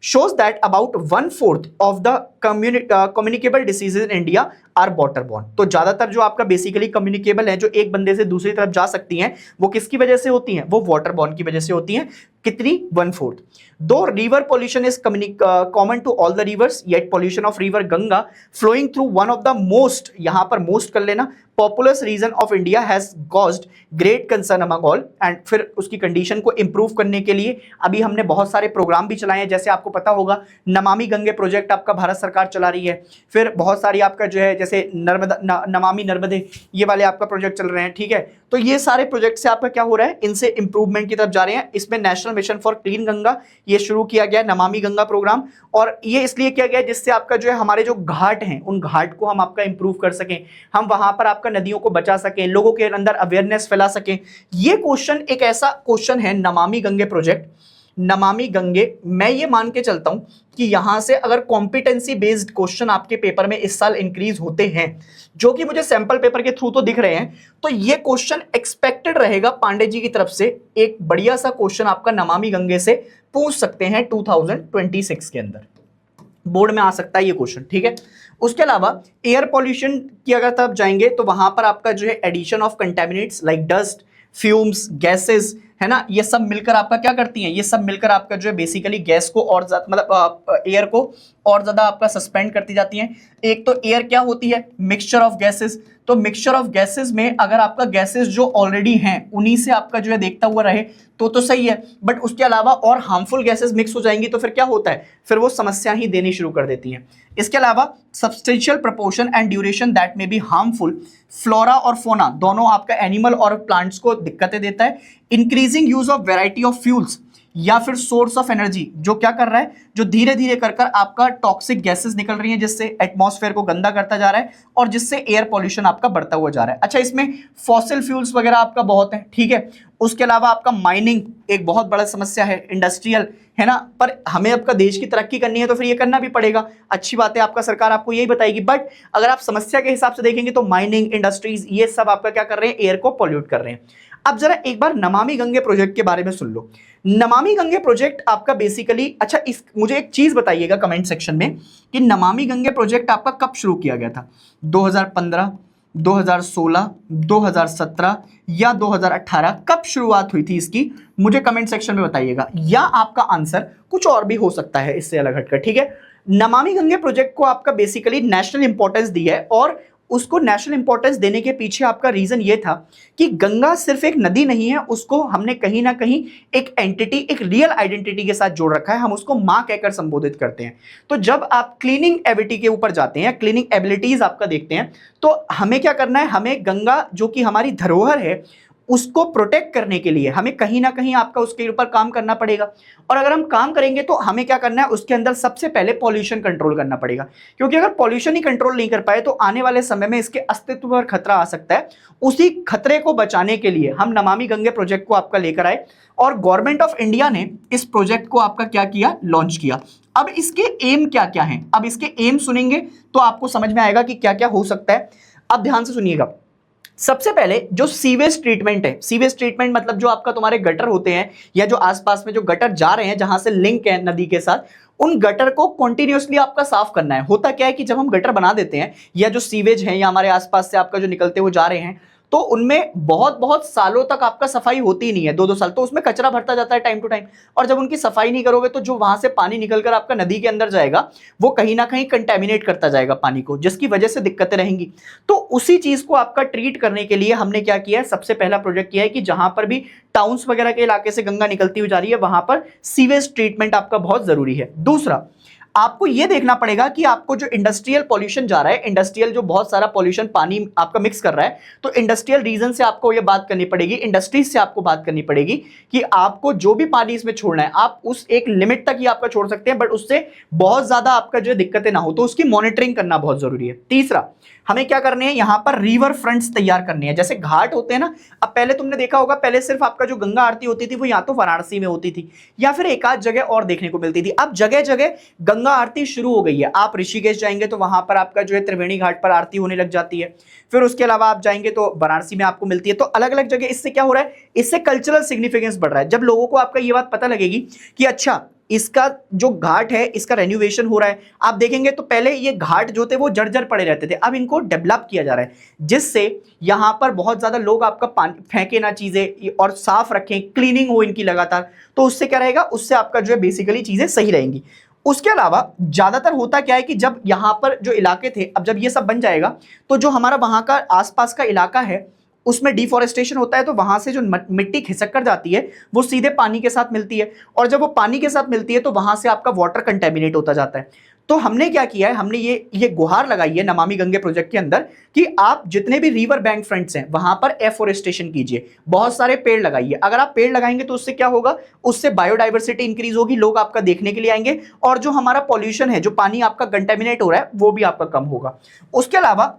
A: shows that about 1/4 of the communicable diseases in India are waterborne, तो ज्यादातर जो आपका बेसिकली कम्युनिकेबल है, जो एक बंदे से दूसरी तरफ जा सकती हैं, वो किसकी वजह से होती हैं, वो वाटरबॉर्न की वजह से होती हैं। कितनी, 1/4। Though river pollution is common to all the rivers, yet pollution of river Ganga flowing through one of the most, यहां पर मोस्ट कर लेना, populous region of India has caused great concern among all, and फिर उसकी condition को improve करने के लिए अभी हमने बहुत सारे प्रोग्राम भी चलाए हैं, जैसे आपको पता होगा नमामि गंगे प्रोजेक्ट आपका भारत सरकार चला रही है, फिर बहुत सारी आपका जो है जैसे नमामि नर्मदे, ये वाले आपका प्रोजेक्ट चल रहे हैं, ठीक है। तो ये सारे प्रोजेक्ट से आपका क्या हो रहा है, इनसे इंप्रूवमेंट की तरफ जा रहे हैं। इसमें national mission for clean Ganga ये शुरू किया गया, नमामि गंगा प्रोग्राम, और ये इसलिए किया गया जिससे आपका जो है हमारे जो घाट हैं उन घाट को हम आपका इंप्रूव कर सकें, हम वहां पर आपका नदियों को बचा सकें, लोगों के अंदर अवेयरनेस फैला सकें। ये क्वेश्चन एक ऐसा क्वेश्चन है नमामि गंगे प्रोजेक्ट, नमामि गंगे, मैं ये मान के चलता हूं कि यहां से अगर कॉम्पिटेंसी बेस्ड क्वेश्चन आपके पेपर में इस साल इंक्रीज होते हैं, जो कि मुझे सैंपल पेपर के थ्रू तो दिख रहे हैं, तो ये क्वेश्चन एक्सपेक्टेड रहेगा पांडे जी की तरफ से, एक बढ़िया सा क्वेश्चन आपका नमामि गंगे से पूछ सकते हैं 2026 के अंदर, बोर्ड में आ सकता है ये क्वेश्चन, ठीक है। उसके अलावा एयर पॉल्यूशन की अगर तरफ जाएंगे तो वहां पर आपका जो है addition of contaminants like dust, fumes, gases, है ना, ये सब मिलकर आपका क्या करती हैं, ये सब मिलकर आपका जो है बेसिकली गैस को और मतलब एयर को और ज्यादा आपका सस्पेंड करती जाती हैं। एक तो एयर क्या होती है, मिक्सचर ऑफ गैसेस, तो मिक्सचर ऑफ गैसेस में अगर आपका गैसेस जो ऑलरेडी हैं उन्हीं से आपका जो है देखता हुआ रहे तो सही है, बट उसके अलावा और हार्मफुल गैसेस मिक्स हो जाएंगी तो फिर क्या होता है, फिर वो समस्या ही देनी शुरू कर देती हैं। इसके अलावा substantial proportion and duration that में बी हार्मफुल, फ्लोरा और फोना दोनों आपका एनिमल और प्लांट्स को दिक्कतें देता है। Increasing use of variety of fuels या फिर सोर्स ऑफ एनर्जी, जो क्या कर रहा है, जो धीरे धीरे कर कर आपका टॉक्सिक गैसेस निकल रही हैं जिससे एटमॉस्फेयर को गंदा करता जा रहा है और जिससे एयर पॉल्यूशन आपका बढ़ता हुआ जा रहा है। अच्छा, इसमें फॉसिल फ्यूल्स वगैरह आपका बहुत है, ठीक है। उसके अलावा आपका माइनिंग एक बहुत बड़ा समस्या है, इंडस्ट्रियल है ना, पर हमें आपका देश की तरक्की करनी है तो फिर ये करना भी पड़ेगा। अच्छी बात है, आपका सरकार आपको यही बताएगी, बट अगर आप समस्या के हिसाब से देखेंगे तो माइनिंग, इंडस्ट्रीज, ये सब आपका क्या कर रहे हैं, एयर को पॉल्यूट कर रहे हैं। अब जरा एक बार नमामि गंगे प्रोजेक्ट के बारे में सुन लो। नमामि गंगे प्रोजेक्ट आपका बेसिकली, अच्छा मुझे एक चीज बताइएगा कमेंट सेक्शन में कि नमामि गंगे प्रोजेक्ट आपका कब शुरू किया गया था, 2015, 2016, 2017 या 2018, कब शुरुआत हुई थी इसकी, मुझे कमेंट सेक्शन में बताइएगा। या आपका आंसर कुछ और भी हो सकता है इससे अलग हटकर, ठीक है। नमामि गंगे प्रोजेक्ट को आपका बेसिकली नेशनल इंपॉर्टेंस दी है और उसको नेशनल इंपॉर्टेंस देने के पीछे आपका रीजन ये था कि गंगा सिर्फ एक नदी नहीं है, उसको हमने कहीं ना कहीं एक एंटिटी, एक रियल आइडेंटिटी के साथ जोड़ रखा है, हम उसको मां कहकर संबोधित करते हैं। तो जब आप क्लीनिंग एबिलिटी के ऊपर जाते हैं, क्लीनिंग एबिलिटीज आपका देखते हैं, तो हमें क्या करना है, हमें गंगा जो कि हमारी धरोहर है उसको प्रोटेक्ट करने के लिए हमें कहीं ना कहीं आपका उसके ऊपर काम करना पड़ेगा। और अगर हम काम करेंगे तो हमें क्या करना है, उसके अंदर सबसे पहले पॉल्यूशन कंट्रोल करना पड़ेगा, क्योंकि अगर पॉल्यूशन ही कंट्रोल नहीं कर पाए तो आने वाले समय में इसके अस्तित्व पर खतरा आ सकता है। उसी खतरे को बचाने के लिए हम नमामि गंगे प्रोजेक्ट को आपका लेकर आए और गवर्नमेंट ऑफ इंडिया ने इस प्रोजेक्ट को आपका क्या किया, लॉन्च किया। अब इसके एम क्या क्या हैं, अब इसके एम सुनेंगे तो आपको समझ में आएगा कि क्या क्या हो सकता है। अब ध्यान से सुनिएगा। सबसे पहले जो सीवेज ट्रीटमेंट है, सीवेज ट्रीटमेंट मतलब जो आपका तुम्हारे गटर होते हैं या जो आसपास में जो गटर जा रहे हैं जहां से लिंक है नदी के साथ, उन गटर को कंटिन्यूअसली आपका साफ करना है। होता क्या है कि जब हम गटर बना देते हैं या जो सीवेज है या हमारे आसपास से आपका जो निकलते हुए जा रहे हैं तो उनमें बहुत बहुत सालों तक आपका सफाई होती ही नहीं है, 2-2 साल, तो उसमें कचरा भरता जाता है टाइम टू टाइम। और जब उनकी सफाई नहीं करोगे तो जो वहां से पानी निकलकर आपका नदी के अंदर जाएगा वो कहीं ना कहीं कंटेमिनेट करता जाएगा पानी को, जिसकी वजह से दिक्कतें रहेंगी। तो उसी चीज को आपका ट्रीट करने के लिए हमने क्या किया है, सबसे पहला प्रोजेक्ट किया है कि जहां पर भी टाउन्स वगैरह के इलाके से गंगा निकलती हुई जा रही है वहां पर सीवेज ट्रीटमेंट आपका बहुत जरूरी है। दूसरा, आपको यह देखना पड़ेगा कि आपको जो इंडस्ट्रियल पॉल्यूशन जा रहा है, इंडस्ट्रियल जो बहुत सारा पॉल्यूशन पानी आपका मिक्स कर रहा है, तो इंडस्ट्रियल रीजन से आपको यह बात करनी पड़ेगी, इंडस्ट्रीज से आपको बात करनी पड़ेगी कि आपको जो भी पानी इसमें छोड़ना है आप उस एक लिमिट तक ही आपका छोड़ सकते हैं, बट उससे बहुत ज्यादा आपका जो दिक्कतें ना हो, तो उसकी मॉनिटरिंग करना बहुत जरूरी है। तीसरा, हमें क्या करने हैं, यहां पर रिवर फ्रंट्स तैयार करने हैं। जैसे घाट होते हैं ना, अब पहले तुमने देखा होगा, पहले सिर्फ आपका जो गंगा आरती होती थी वो या तो वाराणसी में होती थी या फिर एक आध जगह और देखने को मिलती थी। अब जगह जगह गंगा आरती शुरू हो गई है। आप ऋषिकेश जाएंगे तो वहां पर आपका जो है त्रिवेणी घाट पर आरती होने लग जाती है, फिर उसके अलावा आप जाएंगे तो वाराणसी में आपको मिलती है। तो अलग अलग जगह इससे क्या हो रहा है, इससे कल्चरल सिग्निफिकेंस बढ़ रहा है। जब लोगों को आपका ये बात पता लगेगी कि अच्छा इसका जो घाट है इसका रेन्यूवेशन हो रहा है, आप देखेंगे तो पहले ये घाट जो थे वो जर्जर पड़े रहते थे, अब इनको डेवलप किया जा रहा है जिससे यहां पर बहुत ज्यादा लोग आपका पानी फेंके ना चीजें और साफ रखें, क्लीनिंग हो इनकी लगातार, तो उससे क्या रहेगा, उससे आपका जो है बेसिकली चीजें सही रहेंगी। उसके अलावा ज्यादातर होता क्या है कि जब यहां पर जो इलाके थे, अब जब ये सब बन जाएगा तो जो हमारा वहां का आसपास का इलाका है उसमें डिफॉरेस्टेशन होता है, तो वहां से जो मिट्टी खिसक कर जाती है वो सीधे पानी के साथ मिलती है, और जब वो पानी के साथ मिलती है तो वहां से आपका वाटर कंटेमिनेट होता जाता है। तो हमने क्या किया है, हमने ये गुहार लगाई है नमामि गंगे प्रोजेक्ट के अंदर कि आप जितने भी रिवर बैंक फ्रंट्स हैं वहां पर एफोरेस्टेशन कीजिए, बहुत सारे पेड़ लगाइए। अगर आप पेड़ लगाएंगे तो उससे क्या होगा, उससे बायोडाइवर्सिटी इंक्रीज होगी, लोग आपका देखने के लिए आएंगे, और जो हमारा पॉल्यूशन है, जो पानी आपका कंटेमिनेट हो रहा है वो भी आपका कम होगा। उसके अलावा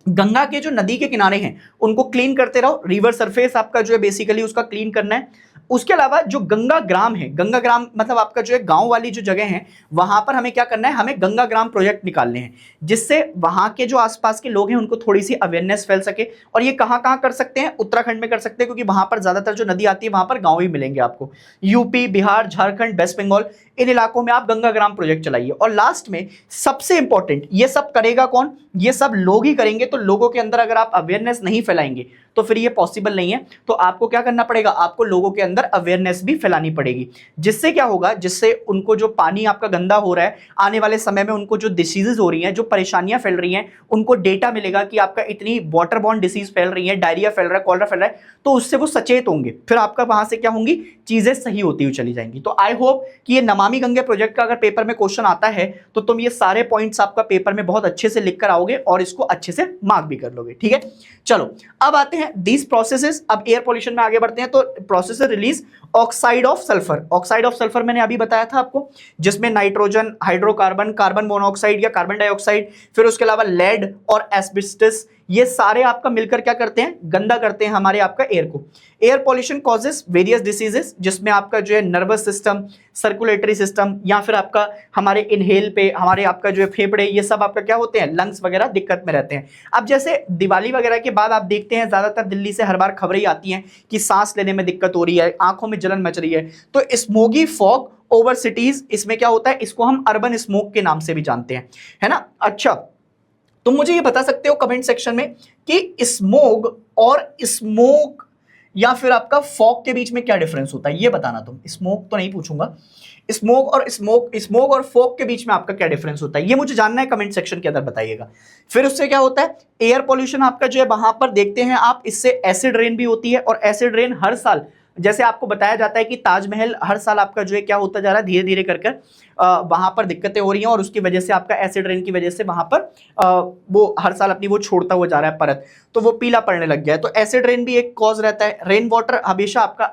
A: गंगा के जो नदी के किनारे हैं उनको क्लीन करते रहो, रिवर सरफेस आपका जो है बेसिकली उसका क्लीन करना है। उसके अलावा जो गंगा ग्राम है, गंगा ग्राम मतलब आपका जो है गांव वाली जो जगह है वहां पर हमें क्या करना है, हमें गंगा ग्राम प्रोजेक्ट निकालने हैं जिससे वहां के जो आसपास के लोग हैं उनको थोड़ी सी अवेयरनेस फैल सके। और ये कहां कहां कर सकते हैं, उत्तराखंड में कर सकते हैं क्योंकि वहां पर ज्यादातर जो नदी आती है वहां पर गांव ही मिलेंगे आपको। यूपी, बिहार, झारखंड, वेस्ट बंगाल, इन इलाकों में आप गंगा ग्राम प्रोजेक्ट चलाइए। और लास्ट में सबसे इंपॉर्टेंट, ये सब करेगा कौन? ये सब लोग ही करेंगे। तो लोगों के अंदर अगर आप अवेयरनेस नहीं फैलाएंगे तो फिर ये पॉसिबल नहीं है। तो आपको क्या करना पड़ेगा? आपको लोगों के अंदर अवेयरनेस भी फैलानी पड़ेगी। जिससे क्या होगा? जिससे उनको जो पानी आपका गंदा हो रहा है, आने वाले समय में उनको जो डिसीजेज हो रही हैं, जो परेशानियां फैल रही हैं, उनको डेटा मिलेगा कि आपका इतनी वाटर बॉर्न डिसीज फैल रही है, डायरिया फैल रहा है, कॉलरा फैल रहा है, तो उससे वो सचेत होंगे। फिर आपका वहां से क्या होंगी? चीजें सही होती हुई चली जाएंगी। तो आई होप कि ये नमामि गंगे प्रोजेक्ट का अगर पेपर में क्वेश्चन आता है तो तुम ये सारे पॉइंट्स आपका पेपर में बहुत अच्छे से लिख कर आओगे और इसको अच्छे से मार्क भी कर लोगे। ठीक है, चलो अब आते हैं दीज प्रोसेसेस। अब एयर पॉल्यूशन में आगे बढ़ते हैं। तो process release oxide of sulphur. Oxide of sulphur मैंने अभी बताया था आपको, जिसमें नाइट्रोजन, हाइड्रोकार्बन, कार्बन मोनोऑक्साइड या कार्बन डाइऑक्साइड, फिर उसके अलावा लेड और एस्बेस्टस, ये सारे आपका मिलकर क्या करते हैं? गंदा करते हैं हमारे आपका एयर को। Air pollution causes various diseases, जिसमें आपका जो है नर्वस सिस्टम, सर्कुलेटरी सिस्टम, या फिर आपका हमारे इनहेल पे हमारे आपका जो है फेफड़े, ये सब आपका क्या होते हैं? लंग्स वगैरह दिक्कत में रहते हैं। अब जैसे दिवाली वगैरह के बाद आप देखते हैं ज्यादातर दिल्ली से हर बार खबरें आती हैं कि सांस लेने में दिक्कत हो रही है, आंखों में जलन मच रही है। तो स्मोगी फॉग ओवर सिटीज, इसमें क्या होता है? इसको हम अर्बन स्मोक के नाम से भी जानते हैं, है ना। अच्छा, तुम मुझे ये बता सकते हो कमेंट सेक्शन में कि स्मोग और स्मोक या फिर आपका फॉग के बीच में क्या डिफरेंस होता है? ये बताना तुम। स्मोक तो नहीं पूछूंगा, स्मोक और फॉग के बीच में आपका क्या डिफरेंस होता है, ये मुझे जानना है। कमेंट सेक्शन के अंदर बताइएगा। फिर उससे क्या होता है? एयर पॉल्यूशन आपका जो है वहां पर देखते हैं आप, इससे एसिड रेन भी होती है। और एसिड रेन हर साल, जैसे आपको बताया जाता है कि ताजमहल हर साल आपका जो है क्या होता जा रहा है? धीरे धीरे कर वहां पर दिक्कतें हो रही हैं और उसकी वजह से आपका एसिड रेन की वजह से वहां पर वो हर साल अपनी वो छोड़ता हुआ जा रहा है परत, तो वो पीला पड़ने लग गया है। तो एसिड रेन भी एक कॉज रहता है। रेन वाटर हमेशा आपका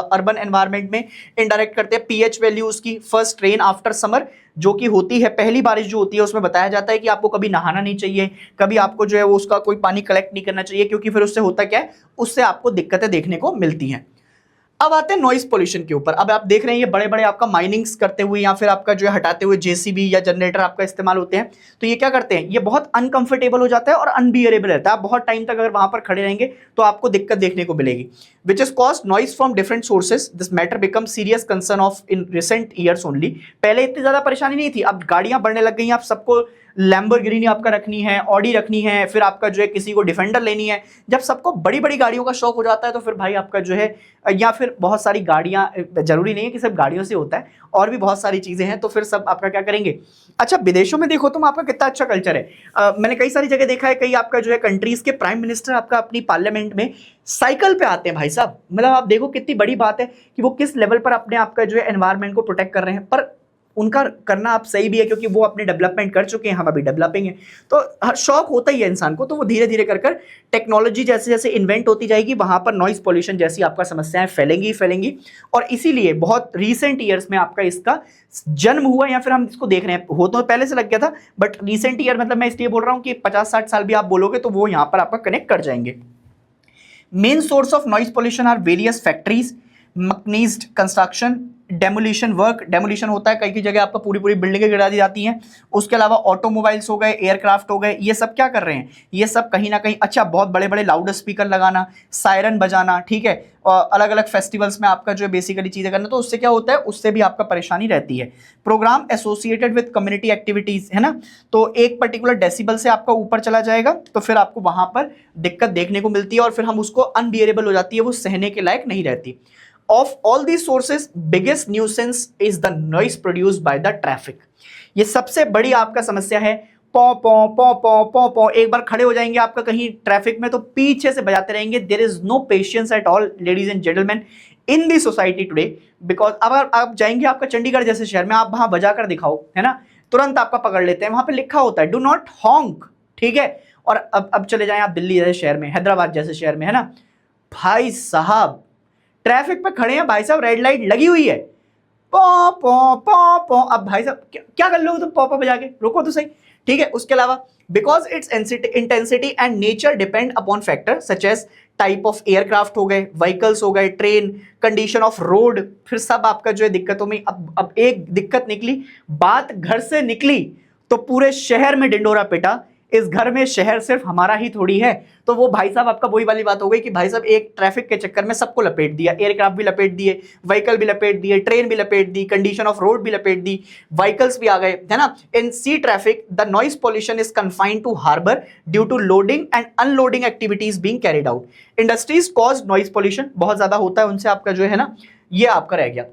A: अर्बन एनवायरनमेंट में इंडायरेक्ट करते हैं। पीएच वैल्यू उसकी फर्स्ट रेन आफ्टर समर जो कि होती है, पहली बारिश जो होती है, उसमें बताया जाता है कि आपको कभी नहाना नहीं चाहिए, कभी आपको जो है वो उसका कोई पानी कलेक्ट नहीं करना चाहिए, क्योंकि फिर उससे होता क्या है? उससे आपको दिक्कतें देखने को मिलती हैं। अब आते हैं नॉइस पोल्यूशन के ऊपर। अब आप देख रहे हैं ये बड़े बड़े आपका माइनिंग्स करते हुए या फिर आपका जो है हटाते हुए जेसीबी या जनरेटर आपका इस्तेमाल होते हैं। तो ये क्या करते हैं? ये बहुत अनकंफर्टेबल हो जाता है और अनबियरेबल रहता है। आप बहुत टाइम तक अगर वहां पर खड़े रहेंगे तो आपको दिक्कत देखने को मिलेगी। Which is cause noise from different sources, this matter become serious concern of in recent years only. पहले इतनी ज्यादा परेशानी नहीं थी, अब गाड़ियां बढ़ने लग गई हैं। आप सबको लैम्बोर्गिनी आपका रखनी है, ऑडी रखनी है, फिर आपका जो है किसी को डिफेंडर लेनी है। जब सबको बड़ी बड़ी गाड़ियों का शौक हो जाता है तो फिर भाई आपका जो है, या फिर बहुत सारी गाड़ियां, जरूरी नहीं है कि सिर्फ गाड़ियों से होता है, और भी बहुत सारी चीजें हैं, तो फिर सब आपका क्या करेंगे? अच्छा, विदेशों में देखो तुम, आपका कितना अच्छा कल्चर है। मैंने कई सारी जगह देखा है, कई आपका जो है कंट्रीज के प्राइम मिनिस्टर आपका अपनी पार्लियामेंट में साइकिल पे आते हैं भाई साहब। मतलब आप देखो कितनी बड़ी बात है कि वो किस लेवल पर अपने आपका जो है एनवायरमेंट को प्रोटेक्ट कर रहे हैं। पर उनका करना आप सही भी है, क्योंकि वो अपने डेवलपमेंट कर चुके हैं, हम अभी डेवलपिंग है। तो शौक होता ही है इंसान को, तो वो धीरे धीरे कर टेक्नोलॉजी जैसे जैसे इन्वेंट होती जाएगी, वहां पर नॉइस पोल्यूशन जैसी आपका समस्याएं फैलेंगी ही फैलेंगी। और इसीलिए बहुत रीसेंट ईयर्स में आपका इसका जन्म हुआ, या फिर हम इसको देख रहे हैं, हो तो पहले से लग गया था, बट रिसेंट ईयर मतलब मैं इसलिए बोल रहा हूं कि 50-60 साल भी आप बोलोगे तो वो यहां पर आपका कनेक्ट कर जाएंगे। Main source of noise pollution are various factories, mechanised construction, demolition work. Demolition होता है, कई की जगह आपको पूरी पूरी बिल्डिंगें गिरा दी जाती हैं। उसके अलावा ऑटोमोबाइल्स हो गए, एयरक्राफ्ट हो गए, ये सब क्या कर रहे हैं? ये सब कहीं ना कहीं, अच्छा, बहुत बड़े बड़े लाउड स्पीकर लगाना, सायरन बजाना, ठीक है, और अलग अलग फेस्टिवल्स में आपका जो है बेसिकली चीजें करना, तो उससे क्या होता है? उससे भी आपका परेशानी रहती है। Programme associated with community activities, है ना, तो एक पर्टिकुलर डेसिबल से आपका ऊपर चला जाएगा तो फिर आपको वहां पर दिक्कत देखने को मिलती है, और फिर हम उसको अनबियरेबल हो जाती है, वो सहने के लायक नहीं रहती। Of all these sources, biggest nuisance is the noise produced by the traffic. ये सबसे बड़ी आपका समस्या है। पौ पौ पौ पौ पौ पौ, एक बार खड़े हो जाएंगे आपका कहीं ट्रैफिक में तो पीछे से बजाते रहेंगे। There is no patience at all ladies and gentleman in the society today, because अगर आप जाएंगे आपका चंडीगढ़ जैसे शहर में, आप वहां बजा कर दिखाओ, है ना, तुरंत आपका पकड़ लेते हैं। वहां पे लिखा होता है डू नॉट हॉन्क, ठीक है। और अब चले जाएं आप दिल्ली जैसे शहर में, हैदराबाद जैसे शहर में, है ना, भाई साहब ट्रैफिक पे खड़े हैं, भाई साहब रेड लाइट लगी हुई है, पौ पौ पौ पौ। अब भाई साहब क्या कर लोगे तुम पौ पौ बजा के? रोको तो सही, ठीक है। उसके अलावा because its intensity and nature depend upon factor such as type of aircraft हो गए, व्हीकल्स हो गए, ट्रेन, कंडीशन ऑफ रोड, फिर सब आपका जो है दिक्कतों में। अब एक दिक्कत निकली, बात घर से निकली तो पूरे शहर में डिंडोरा पिटा। इस घर में शहर सिर्फ हमारा ही थोड़ी है। तो वो भाई साहब आपका वही वाली बात हो गई कि भाई साहब एक ट्रैफिक के चक्कर में सबको लपेट दिया, एयरक्राफ्ट भी लपेट दिए, व्हीकल भी लपेट दिए, ट्रेन भी लपेट दी, कंडीशन ऑफ रोड भी लपेट दी, व्हीकल्स भी आ गए, है ना। In sea traffic the noise pollution is confined to harbour due to loading and unloading activities being carried out. Industries cause noise pollution, बहुत ज्यादा होता है उनसे आपका जो है ना, ये आपका रह गया।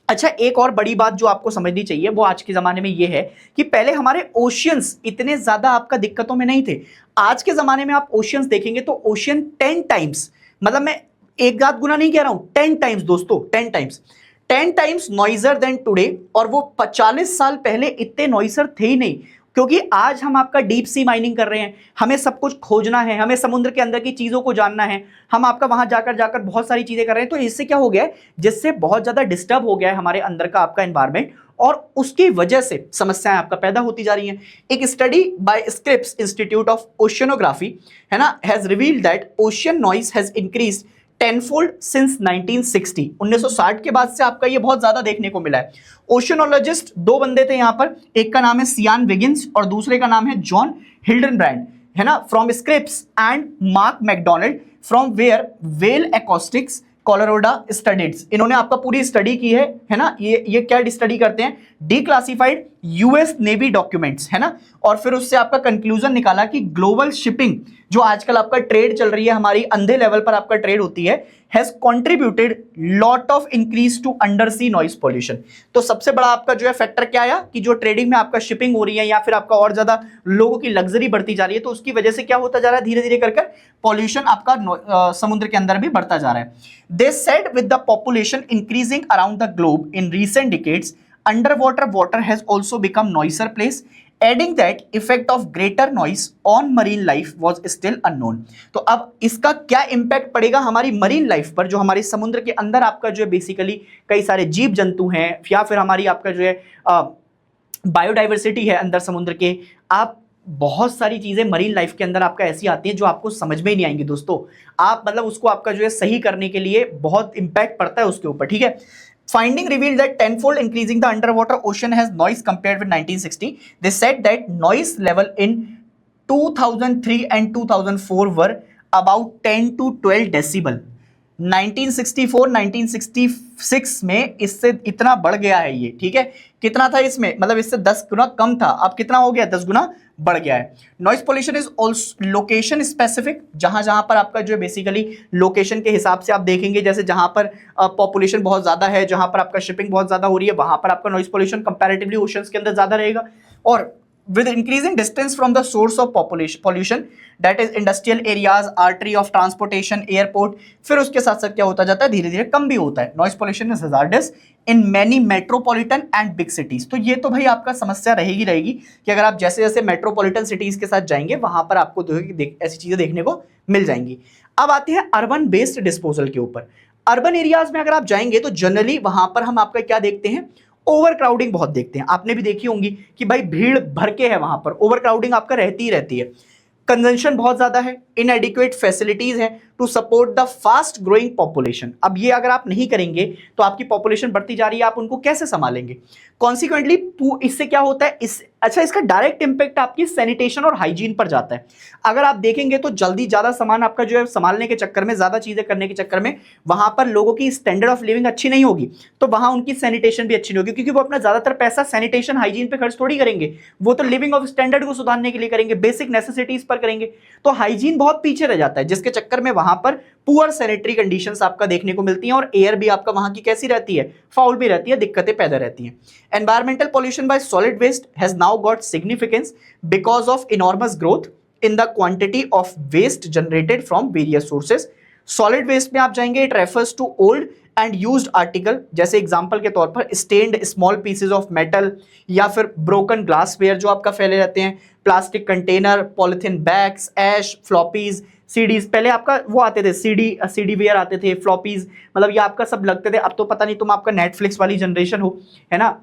A: अच्छा, एक और बड़ी बात जो आपको समझनी चाहिए वो आज के जमाने में ये है कि पहले हमारे ओशियंस इतने ज्यादा आपका दिक्कतों में नहीं थे। आज के जमाने में आप ओशियंस देखेंगे तो ओशियन 10 टाइम्स, मतलब मैं एक आध गुना नहीं कह रहा हूं, 10 टाइम्स दोस्तों, 10 टाइम्स नॉइजर देन टुडे। और वो 40 साल पहले इतने नॉइजर थे ही नहीं, क्योंकि आज हम आपका डीप सी माइनिंग कर रहे हैं, हमें सब कुछ खोजना है, हमें समुद्र के अंदर की चीजों को जानना है, हम आपका वहां जाकर बहुत सारी चीजें कर रहे हैं। तो इससे क्या हो गया है, जिससे बहुत ज्यादा डिस्टर्ब हो गया है हमारे अंदर का आपका एनवायरमेंट, और उसकी वजह से समस्याएं आपका पैदा होती जा रही हैं। एक study bye Scripps institute of oceanography, है ना, has revealed that ocean noise has increased tenfold since 1960। 1960 के बाद से आपका ये बहुत ज्यादा देखने को मिला है। ओशियनोलॉजिस्ट दो बंदे थे यहां पर, एक का नाम है सियान विगिंस और दूसरे का नाम है जॉन हिल्डनब्रैंड, है ना, from Scripps and Mark McDonald from where whale acoustics Colorado studies. इन्होंने आपका पूरी स्टडी की है ना। ये क्या स्टडी करते हैं, डीक्लासिफाइड यूएस नेवी डॉक्यूमेंट्स, है ना, और फिर उससे आपका कंक्लूजन निकाला कि ग्लोबल शिपिंग जो आजकल आपका ट्रेड चल रही है, हमारी अंधे लेवल पर आपका ट्रेड होती है, has contributed lot of increase to undersea noise pollution. तो सबसे बड़ा आपका जो है फैक्टर क्या आया कि जो ट्रेडिंग में आपका शिपिंग हो रही है या फिर आपका और ज्यादा लोगों की लग्जरी बढ़ती जा रही है, तो उसकी वजह से क्या होता जा रहा है, धीरे धीरे कर पॉल्यूशन आपका समुद्र के अंदर भी बढ़ता जा रहा है। They said with the population increasing around the globe in recent decades, underwater water has also become noisier place, adding that effect of greater noise on marine life was still unknown। तो अब इसका क्या impact पड़ेगा हमारी marine life पर, जो हमारे समुद्र के अंदर आपका जो है बेसिकली कई सारे जीव जंतु हैं, या फिर हमारी आपका जो है बायोडाइवर्सिटी है अंदर समुद्र के। आप बहुत सारी चीजें मरीन लाइफ के अंदर आपका ऐसी आती हैं जो आपको समझ में ही नहीं आएंगी दोस्तों। आप मतलब उसको आपका जो है सही करने के लिए बहुत इंपैक्ट पड़ता है उसके ऊपर, ठीक है। Finding revealed that tenfold increasing the underwater ocean has noise compared with 1960. They said that noise level in 2003 and 2004 were about 10 to 12 decibel. 1964, 1966 में इससे इतना बढ़ गया है ये, ठीक है। कितना था इसमें, मतलब इससे 10 गुना कम था, अब कितना हो गया, 10 गुना बढ़ गया है। Noise pollution is also location specific, जहां पर आपका जो है बेसिकली लोकेशन के हिसाब से आप देखेंगे, जैसे जहां पर पॉपुलेशन बहुत ज्यादा है, जहां पर आपका शिपिंग बहुत ज्यादा हो रही है, वहां पर आपका नॉइज पॉल्यूशन कंपैरेटिवली ओशंस के अंदर ज्यादा रहेगा। और with increasing distance from the source of pollution that is industrial areas, artery of transportation, airport, फिर उसके साथ साथ क्या होता जाता है, धीरे धीरे कम भी होता है। Noise pollution is hazards in many metropolitan and big cities. तो ये तो भाई आपका समस्या रहेगी कि अगर आप जैसे जैसे मेट्रोपॉलिटन सिटीज के साथ जाएंगे वहां पर आपको ऐसी चीजें देखने को मिल जाएंगी। अब आते हैं अर्बन बेस्ड डिस्पोजल के ऊपर। अर्बन एरियाज में अगर आप जाएंगे तो जनरली वहां पर हम आपका क्या देखते हैं, ओवर क्राउडिंग बहुत देखते हैं। आपने भी देखी होंगी कि भाई भीड़ भर के है, वहां पर ओवर क्राउडिंग आपका रहती ही रहती है। कंजम्पशन बहुत ज्यादा है, इनएडिक्वेट फैसिलिटीज है to support the fast growing population. अब ये अगर आप नहीं करेंगे तो आपकी पॉपुलेशन बढ़ती जा रही है, आप उनको कैसे संभालेंगे। कॉन्सिक्वेंटली इससे क्या होता है, अच्छा इसका डायरेक्ट इंपैक्ट आपकी सैनिटेशन और हाइजीन पर जाता है। अगर आप देखेंगे तो जल्दी ज्यादा सामान आपका जो है संभालने के चक्कर में, ज्यादा चीजें करने के चक्कर में वहां पर लोगों की स्टैंडर्ड ऑफ लिविंग अच्छी नहीं होगी, तो वहां उनकी सैनिटेशन भी अच्छी नहीं होगी, क्योंकि वो अपना ज्यादातर पैसा सैनिटेशन हाइजीन पे खर्च थोड़ी करेंगे, वो तो लिविंग ऑफ स्टैंडर्ड को सुधारने के लिए करेंगे, बेसिक नेसेसिटीज पर करेंगे। तो हाइजीन बहुत पीछे रह जाता है, जिसके चक्कर में वहां पर पुअर सैनिटरी कंडीशंस आपका देखने को मिलती हैं, और एयर भी आपका वहां की कैसी रहती है, फाउल भी रहती है, दिक्कतें पैदा रहती हैं। Environmental pollution by solid waste has now got significance because of enormous growth in the quantity of waste generated from various sources. Solid waste में आप जाएंगे, it refers to old and used article, जैसे example के तौर पर stained small pieces of metal, या फिर broken glassware जो आपका फैले रहते हैं, plastic container, polythene bags, ash, floppies, CDs. पहले आपका वो आते थे सीडी वेयर आते थे, फ्लॉपीज, मतलब ये आपका सब लगते थे। अब तो पता नहीं तुम आपका नेटफ्लिक्स वाली जनरेशन हो, है ना,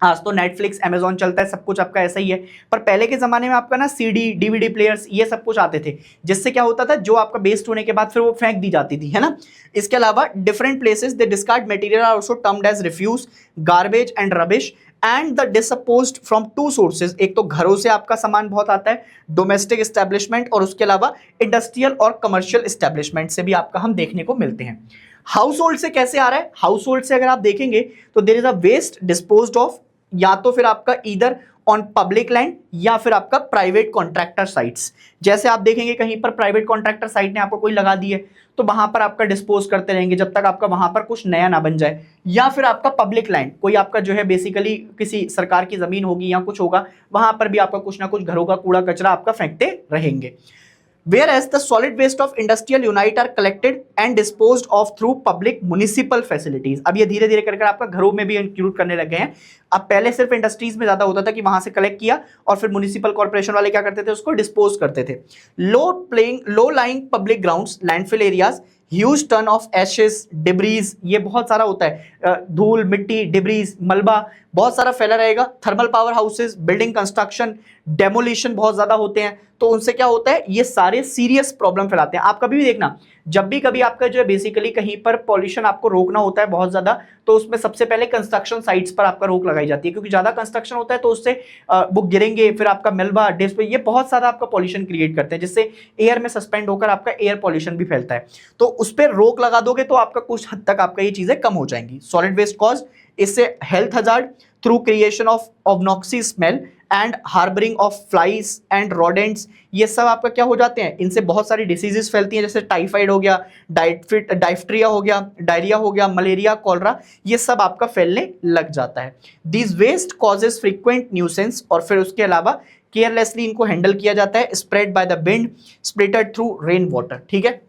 A: आज तो नेटफ्लिक्स अमेजॉन चलता है, सब कुछ आपका ऐसा ही है। पर पहले के जमाने में आपका ना सीडी डीवीडी प्लेयर्स ये सब कुछ आते थे, जिससे क्या होता था, जो आपका वेस्ट होने के बाद फिर वो फेंक दी जाती थी, है ना। इसके अलावा different places they discard material are also termed as refuse, garbage and rubbish and the disposed from two sources, एक तो घरों से आपका सामान बहुत आता है, डोमेस्टिक एस्टेब्लिशमेंट, और उसके अलावा इंडस्ट्रियल और कमर्शियल एस्टेब्लिशमेंट से भी आपका हम देखने को मिलते हैं। हाउस होल्ड से कैसे आ रहा है? हाउस होल्ड से अगर आप देखेंगे तो there is a waste disposed of, या तो फिर आपका इधर ऑन पब्लिक लैंड या फिर आपका प्राइवेट कॉन्ट्रैक्टर साइट्स। जैसे आप देखेंगे कहीं पर प्राइवेट कॉन्ट्रैक्टर साइट ने आपको कोई लगा दी है तो वहां पर आपका डिस्पोज करते रहेंगे जब तक आपका वहां पर कुछ नया ना बन जाए, या फिर आपका पब्लिक लैंड, कोई आपका जो है बेसिकली किसी सरकार की जमीन होगी या कुछ होगा, वहां पर भी आपका कुछ ना कुछ घरों का कूड़ा कचरा आपका फेंकते रहेंगे। Whereas the solid waste of industrial unit are collected and disposed of through public municipal facilities। अब ये धीरे धीरे करके आपका घरों में भी इंक्लूड करने लगे हैं। अब पहले सिर्फ इंडस्ट्रीज में ज्यादा होता था कि वहां से कलेक्ट किया और फिर म्युनिसिपल कॉर्पोरेशन वाले क्या करते थे, उसको डिस्पोज करते थे। Low lying public grounds, landfill areas, huge ton of ashes, debris, ये बहुत सारा होता है, धूल, मिट्टी, डिब्रीज, मलबा बहुत सारा फैला रहेगा। Thermal power houses, building construction, demolition बहुत ज्यादा होते हैं, तो उनसे क्या होता है, ये सारे सीरियस प्रॉब्लम फैलाते हैं। आप कभी भी देखना, जब भी कभी आपका जो है बेसिकली कहीं पर पॉल्यूशन आपको रोकना होता है बहुत ज्यादा, तो उसमें सबसे पहले कंस्ट्रक्शन साइट्स पर आपका रोक लगाई जाती है, क्योंकि ज्यादा कंस्ट्रक्शन होता है तो उससे वो गिरेंगे, फिर आपका मलबा, डिस्प, ये बहुत सारा आपका पॉल्यूशन क्रिएट करते हैं, जिससे एयर में सस्पेंड होकर आपका एयर पॉल्यूशन भी फैलता है। तो उस पर रोक लगा दोगे तो आपका कुछ हद तक आपका ये चीजें कम हो जाएंगी। सॉलिड वेस्ट कॉज, इससे health hazard through creation of obnoxious smell and harbouring of flies and rodents, ये सब आपका क्या हो जाते हैं, इनसे बहुत सारी डिसीजेस फैलती हैं, जैसे टाइफाइड हो गया, डाइफ्ट्रिया हो गया, डायरिया हो गया, मलेरिया, कॉलरा, ये सब आपका फैलने लग जाता है। This waste causes frequent nuisance, और फिर उसके अलावा केयरलेसली इनको हैंडल किया जाता है, spread by the wind, splitted through rain water. ठीक है,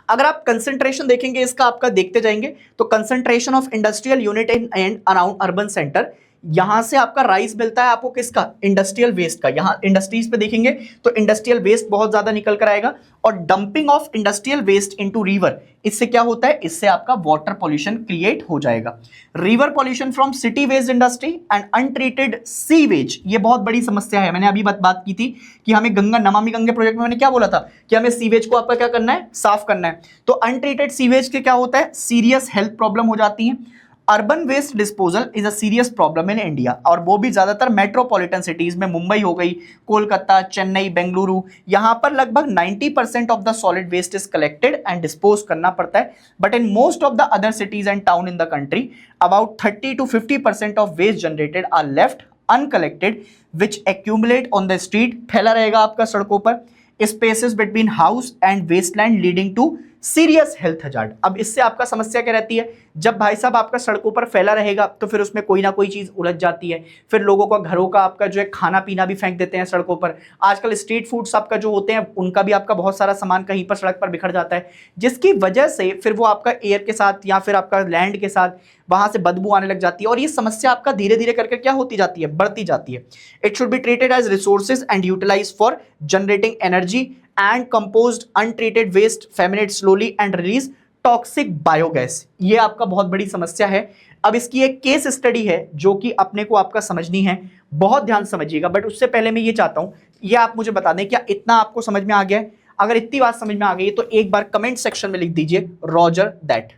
A: अगर आप कंसंट्रेशन देखेंगे इसका आपका देखते जाएंगे तो concentration of industrial unit in and around urban centre, यहां से आपका राइज मिलता है आपको किसका, इंडस्ट्रियल वेस्ट का। यहां इंडस्ट्रीज पे देखेंगे तो इंडस्ट्रियल वेस्ट बहुत ज्यादा निकल कर आएगा, और dumping of industrial waste into river, इससे क्या होता है, इससे आपका वाटर पॉल्यूशन क्रिएट हो जाएगा। River pollution from city waste industry and untreated sewage, ये बहुत बड़ी समस्या है। मैंने अभी बात की थी कि हमें गंगा नमामि गंगे प्रोजेक्ट में मैंने क्या बोला था कि हमें सीवेज को आपका क्या करना है, साफ करना है। तो अनट्रीटेड सीवेज के क्या होता है, सीरियस हेल्थ प्रॉब्लम हो जाती है। Urban waste disposal is a serious problem in India, और वो भी ज्यादातर मेट्रोपॉलिटन सिटीज में, मुंबई हो गई, कोलकाता, चेन्नई, बेंगलुरु, यहां पर लगभग 90% of the solid waste is collected and dispose करना पड़ता है। But in most of the other cities and town in the country about 30 to 50% of waste generated are left uncollected which accumulate on the street, फैला रहेगा आपका सड़कों पर, spaces between house and wasteland leading to serious health hazard. अब इससे आपका समस्या क्या रहती है, जब भाई साहब आपका सड़कों पर फैला रहेगा तो फिर उसमें कोई ना कोई चीज उलझ जाती है, फिर लोगों का घरों का आपका जो है खाना पीना भी फेंक देते हैं सड़कों पर। आजकल स्ट्रीट फूड्स आपका जो होते हैं उनका भी आपका बहुत सारा सामान कहीं पर सड़क पर बिखर जाता है, जिसकी वजह से फिर वो आपका एयर के साथ या फिर आपका लैंड के साथ वहां से बदबू आने लग जाती है, और ये समस्या आपका धीरे धीरे करके क्या होती जाती है, बढ़ती जाती है। It should be treated as resources and utilise for generating energy and composed untreated waste femininate slowly and release toxic biogas, ये आपका बहुत बड़ी समस्या है। अब इसकी एक केस स्टडी है जो कि अपने को आपका समझनी है, बहुत ध्यान से समझिएगा। बट उससे पहले मैं ये चाहता हूं, ये आप मुझे बता दें क्या इतना आपको समझ में आ गया है? अगर इतनी बात समझ में आ गई है तो एक बार कमेंट सेक्शन में लिख दीजिए रॉजर दैट।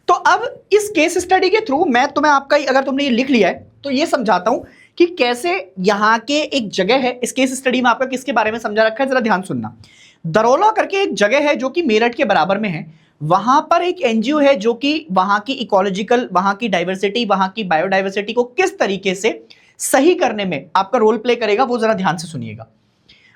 A: तो अब इस केस स्टडी के थ्रू मैं तुम्हें आपका, अगर तुमने ये लिख लिया है तो ये समझाता हूं कि कैसे यहाँ के एक जगह है, इस केस स्टडी में आपका किसके बारे में समझा रखा है, जरा ध्यान सुनना। दरोला करके एक जगह है जो कि मेरठ के बराबर में है, वहां पर एक एनजीओ है जो कि वहां की इकोलॉजिकल, वहां की डाइवर्सिटी, वहां की बायोडाइवर्सिटी को किस तरीके से सही करने में आपका रोल प्ले करेगा, वो जरा ध्यान से सुनिएगा।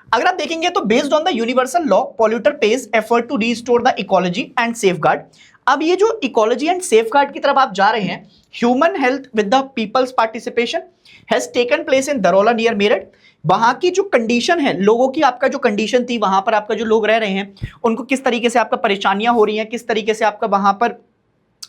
A: अगर आप देखेंगे तो based on the universal law polluter pays effort to restore the ecology and safeguard. अब ये जो इकोलॉजी एंड सेफगार्ड की तरफ आप जा रहे हैं, human health with the people's participation has taken place in Darola near Meerut. वहां की जो कंडीशन है, लोगों की आपका जो कंडीशन थी, वहां पर आपका जो लोग रह रहे हैं उनको किस तरीके से आपका परेशानियां हो रही हैं, किस तरीके से आपका वहां पर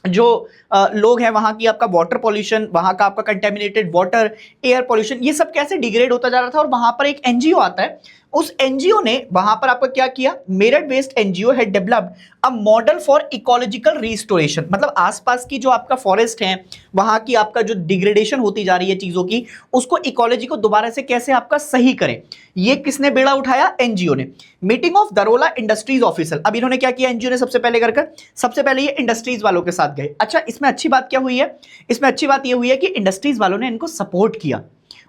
A: जो लोग हैं, वहां की आपका वाटर पॉल्यूशन, वहां का आपका कंटेमिनेटेड वाटर, एयर पॉल्यूशन, ये सब कैसे डिग्रेड होता जा रहा था। और वहां पर एक एनजीओ आता है, उस एनजीओ ने वहां पर आपका क्या किया, Meerut based NGO had developed a model for ecological restoration, मतलब आसपास की जो आपका फॉरेस्ट है, वहां की आपका जो डिग्रेडेशन होती जा रही है चीजों की, उसको इकोलॉजी को दोबारा से कैसे आपका सही करें, ये किसने बेड़ा उठाया, एनजीओ ने। मीटिंग ऑफ दरोला इंडस्ट्रीज ऑफिसर, अब इन्होंने क्या किया एनजीओ ने सबसे पहले कर सबसे पहले ये इंडस्ट्रीज वालों के साथ गए। अच्छा, इसमें अच्छी बात क्या हुई है, इसमें अच्छी बात ये हुई है कि इंडस्ट्रीज वालों ने इनको सपोर्ट किया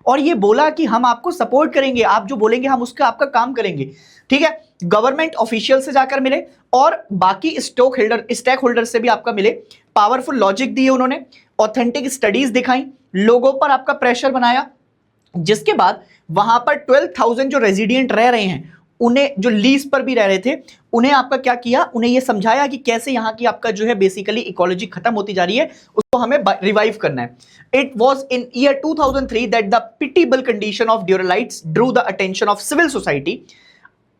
A: और ये बोला कि हम आपको सपोर्ट करेंगे, आप जो बोलेंगे हम उसका आपका काम करेंगे, ठीक है। गवर्नमेंट ऑफिशियल से जाकर मिले और बाकी स्टेक होल्डर से भी आपका मिले, पावरफुल लॉजिक दिए उन्होंने, ऑथेंटिक स्टडीज दिखाई, लोगों पर आपका प्रेशर बनाया, जिसके बाद वहां पर 12,000 जो रेजिडेंट रह रहे हैं, उन्हें जो लीज पर भी रह रहे थे, उन्हें आपका क्या किया, उन्हें यह समझाया कि कैसे यहां की आपका जो है बेसिकली इकोलॉजी खत्म होती जा रही है, उसको हमें रिवाइव करना है। It was in year 2003 that the pitiable condition of ड्यूरलाइट्स drew the attention of civil society.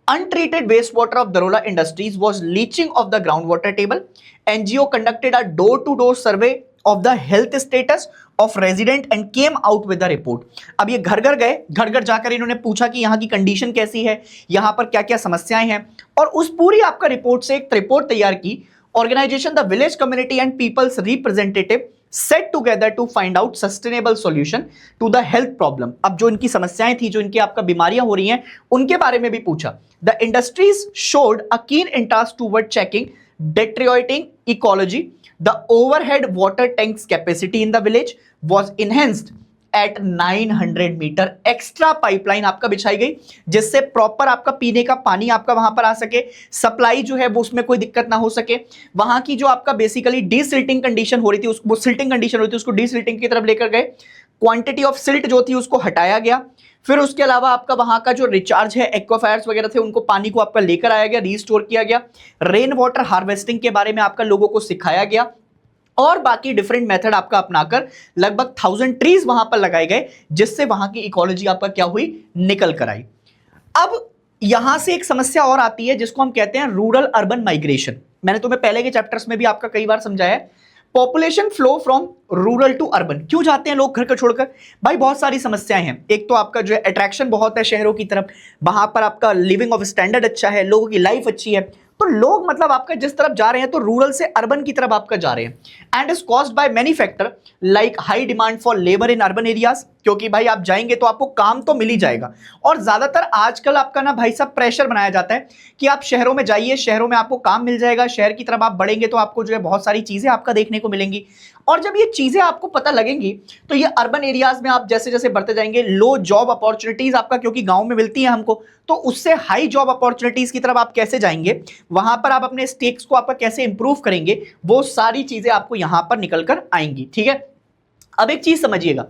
A: Untreated wastewater of Darola Industries was leaching of the groundwater table. NGO conducted a door-to-door survey of the health status of resident and came out with a report. अब ये घर घर गए, घर घर जाकर इन्होंने पूछा कि यहाँ की कंडीशन कैसी है, यहाँ पर क्या क्या समस्याएं हैं, और उस पूरी आपका रिपोर्ट से एक रिपोर्ट तैयार की। Organisation the village community and people's representative set together to find out sustainable solution to the health problem. अब जो इनकी समस्याएं थी, जो इनकी आपका बीमारियां हो रही हैं, उनके बारे में भी पूछा। The industries showed a keen interest toward checking deteriorating ecology. The overhead water tanks capacity in the village was enhanced at 900 metre. Extra pipeline आपका बिछाई गई, जिससे प्रॉपर आपका पीने का पानी आपका वहां पर आ सके, सप्लाई जो है वो उसमें कोई दिक्कत ना हो सके। वहां की जो आपका बेसिकली डीसिल्टिंग कंडीशन हो रही थी, वो सिल्टिंग कंडीशन होती थी, उसको डीसिल्टिंग की तरफ लेकर गए। क्वांटिटी ऑफ सिल्ट जो थी उसको हटाया गया। फिर उसके अलावा आपका वहां का जो रिचार्ज है, एक्वाफायर्स वगैरह थे, उनको पानी को आपका लेकर आया गया, रीस्टोर किया गया। रेन वाटर हार्वेस्टिंग के बारे में आपका लोगों को सिखाया गया और बाकी डिफरेंट मेथड आपका अपनाकर लगभग 1000 ट्रीज वहां पर लगाए गए, जिससे वहां की इकोलॉजी आपका क्या हुई, निकल कर आई। अब यहां से एक समस्या और आती है जिसको हम कहते हैं रूरल अर्बन माइग्रेशन। मैंने तुम्हें पहले के चैप्टर्स में भी आपका कई बार समझाया है। Population flow from rural to urban, क्यों जाते हैं लोग घर को छोड़कर? भाई बहुत सारी समस्याएं हैं। एक तो आपका जो है अट्रैक्शन बहुत है शहरों की तरफ, वहां पर आपका लिविंग ऑफ स्टैंडर्ड अच्छा है, लोगों की लाइफ अच्छी है, तो लोग मतलब आपका जिस तरफ जा रहे हैं तो रूरल से अर्बन की तरफ आपका जा रहे हैं। And is caused by many factor like high demand for labour in urban areas, क्योंकि भाई आप जाएंगे तो आपको काम तो मिल ही जाएगा। और ज्यादातर आजकल आपका ना भाई साहब प्रेशर बनाया जाता है कि आप शहरों में जाइए, शहरों में आपको काम मिल जाएगा, शहर की तरफ आप बढ़ेंगे तो आपको जो है बहुत सारी चीजें आपका देखने को मिलेंगी। और जब ये चीजें आपको पता लगेंगी तो ये अर्बन एरियाज में आप जैसे जैसे बढ़ते जाएंगे, लो जॉब अपॉर्चुनिटीज आपका क्योंकि गांव में मिलती है हमको, तो उससे हाई जॉब अपॉर्चुनिटीज की तरफ आप कैसे जाएंगे, वहां पर आप अपने स्टेक्स को आपका कैसे इंप्रूव करेंगे, वो सारी चीजें आपको यहां पर निकल कर आएंगी। ठीक है, अब एक चीज समझिएगा,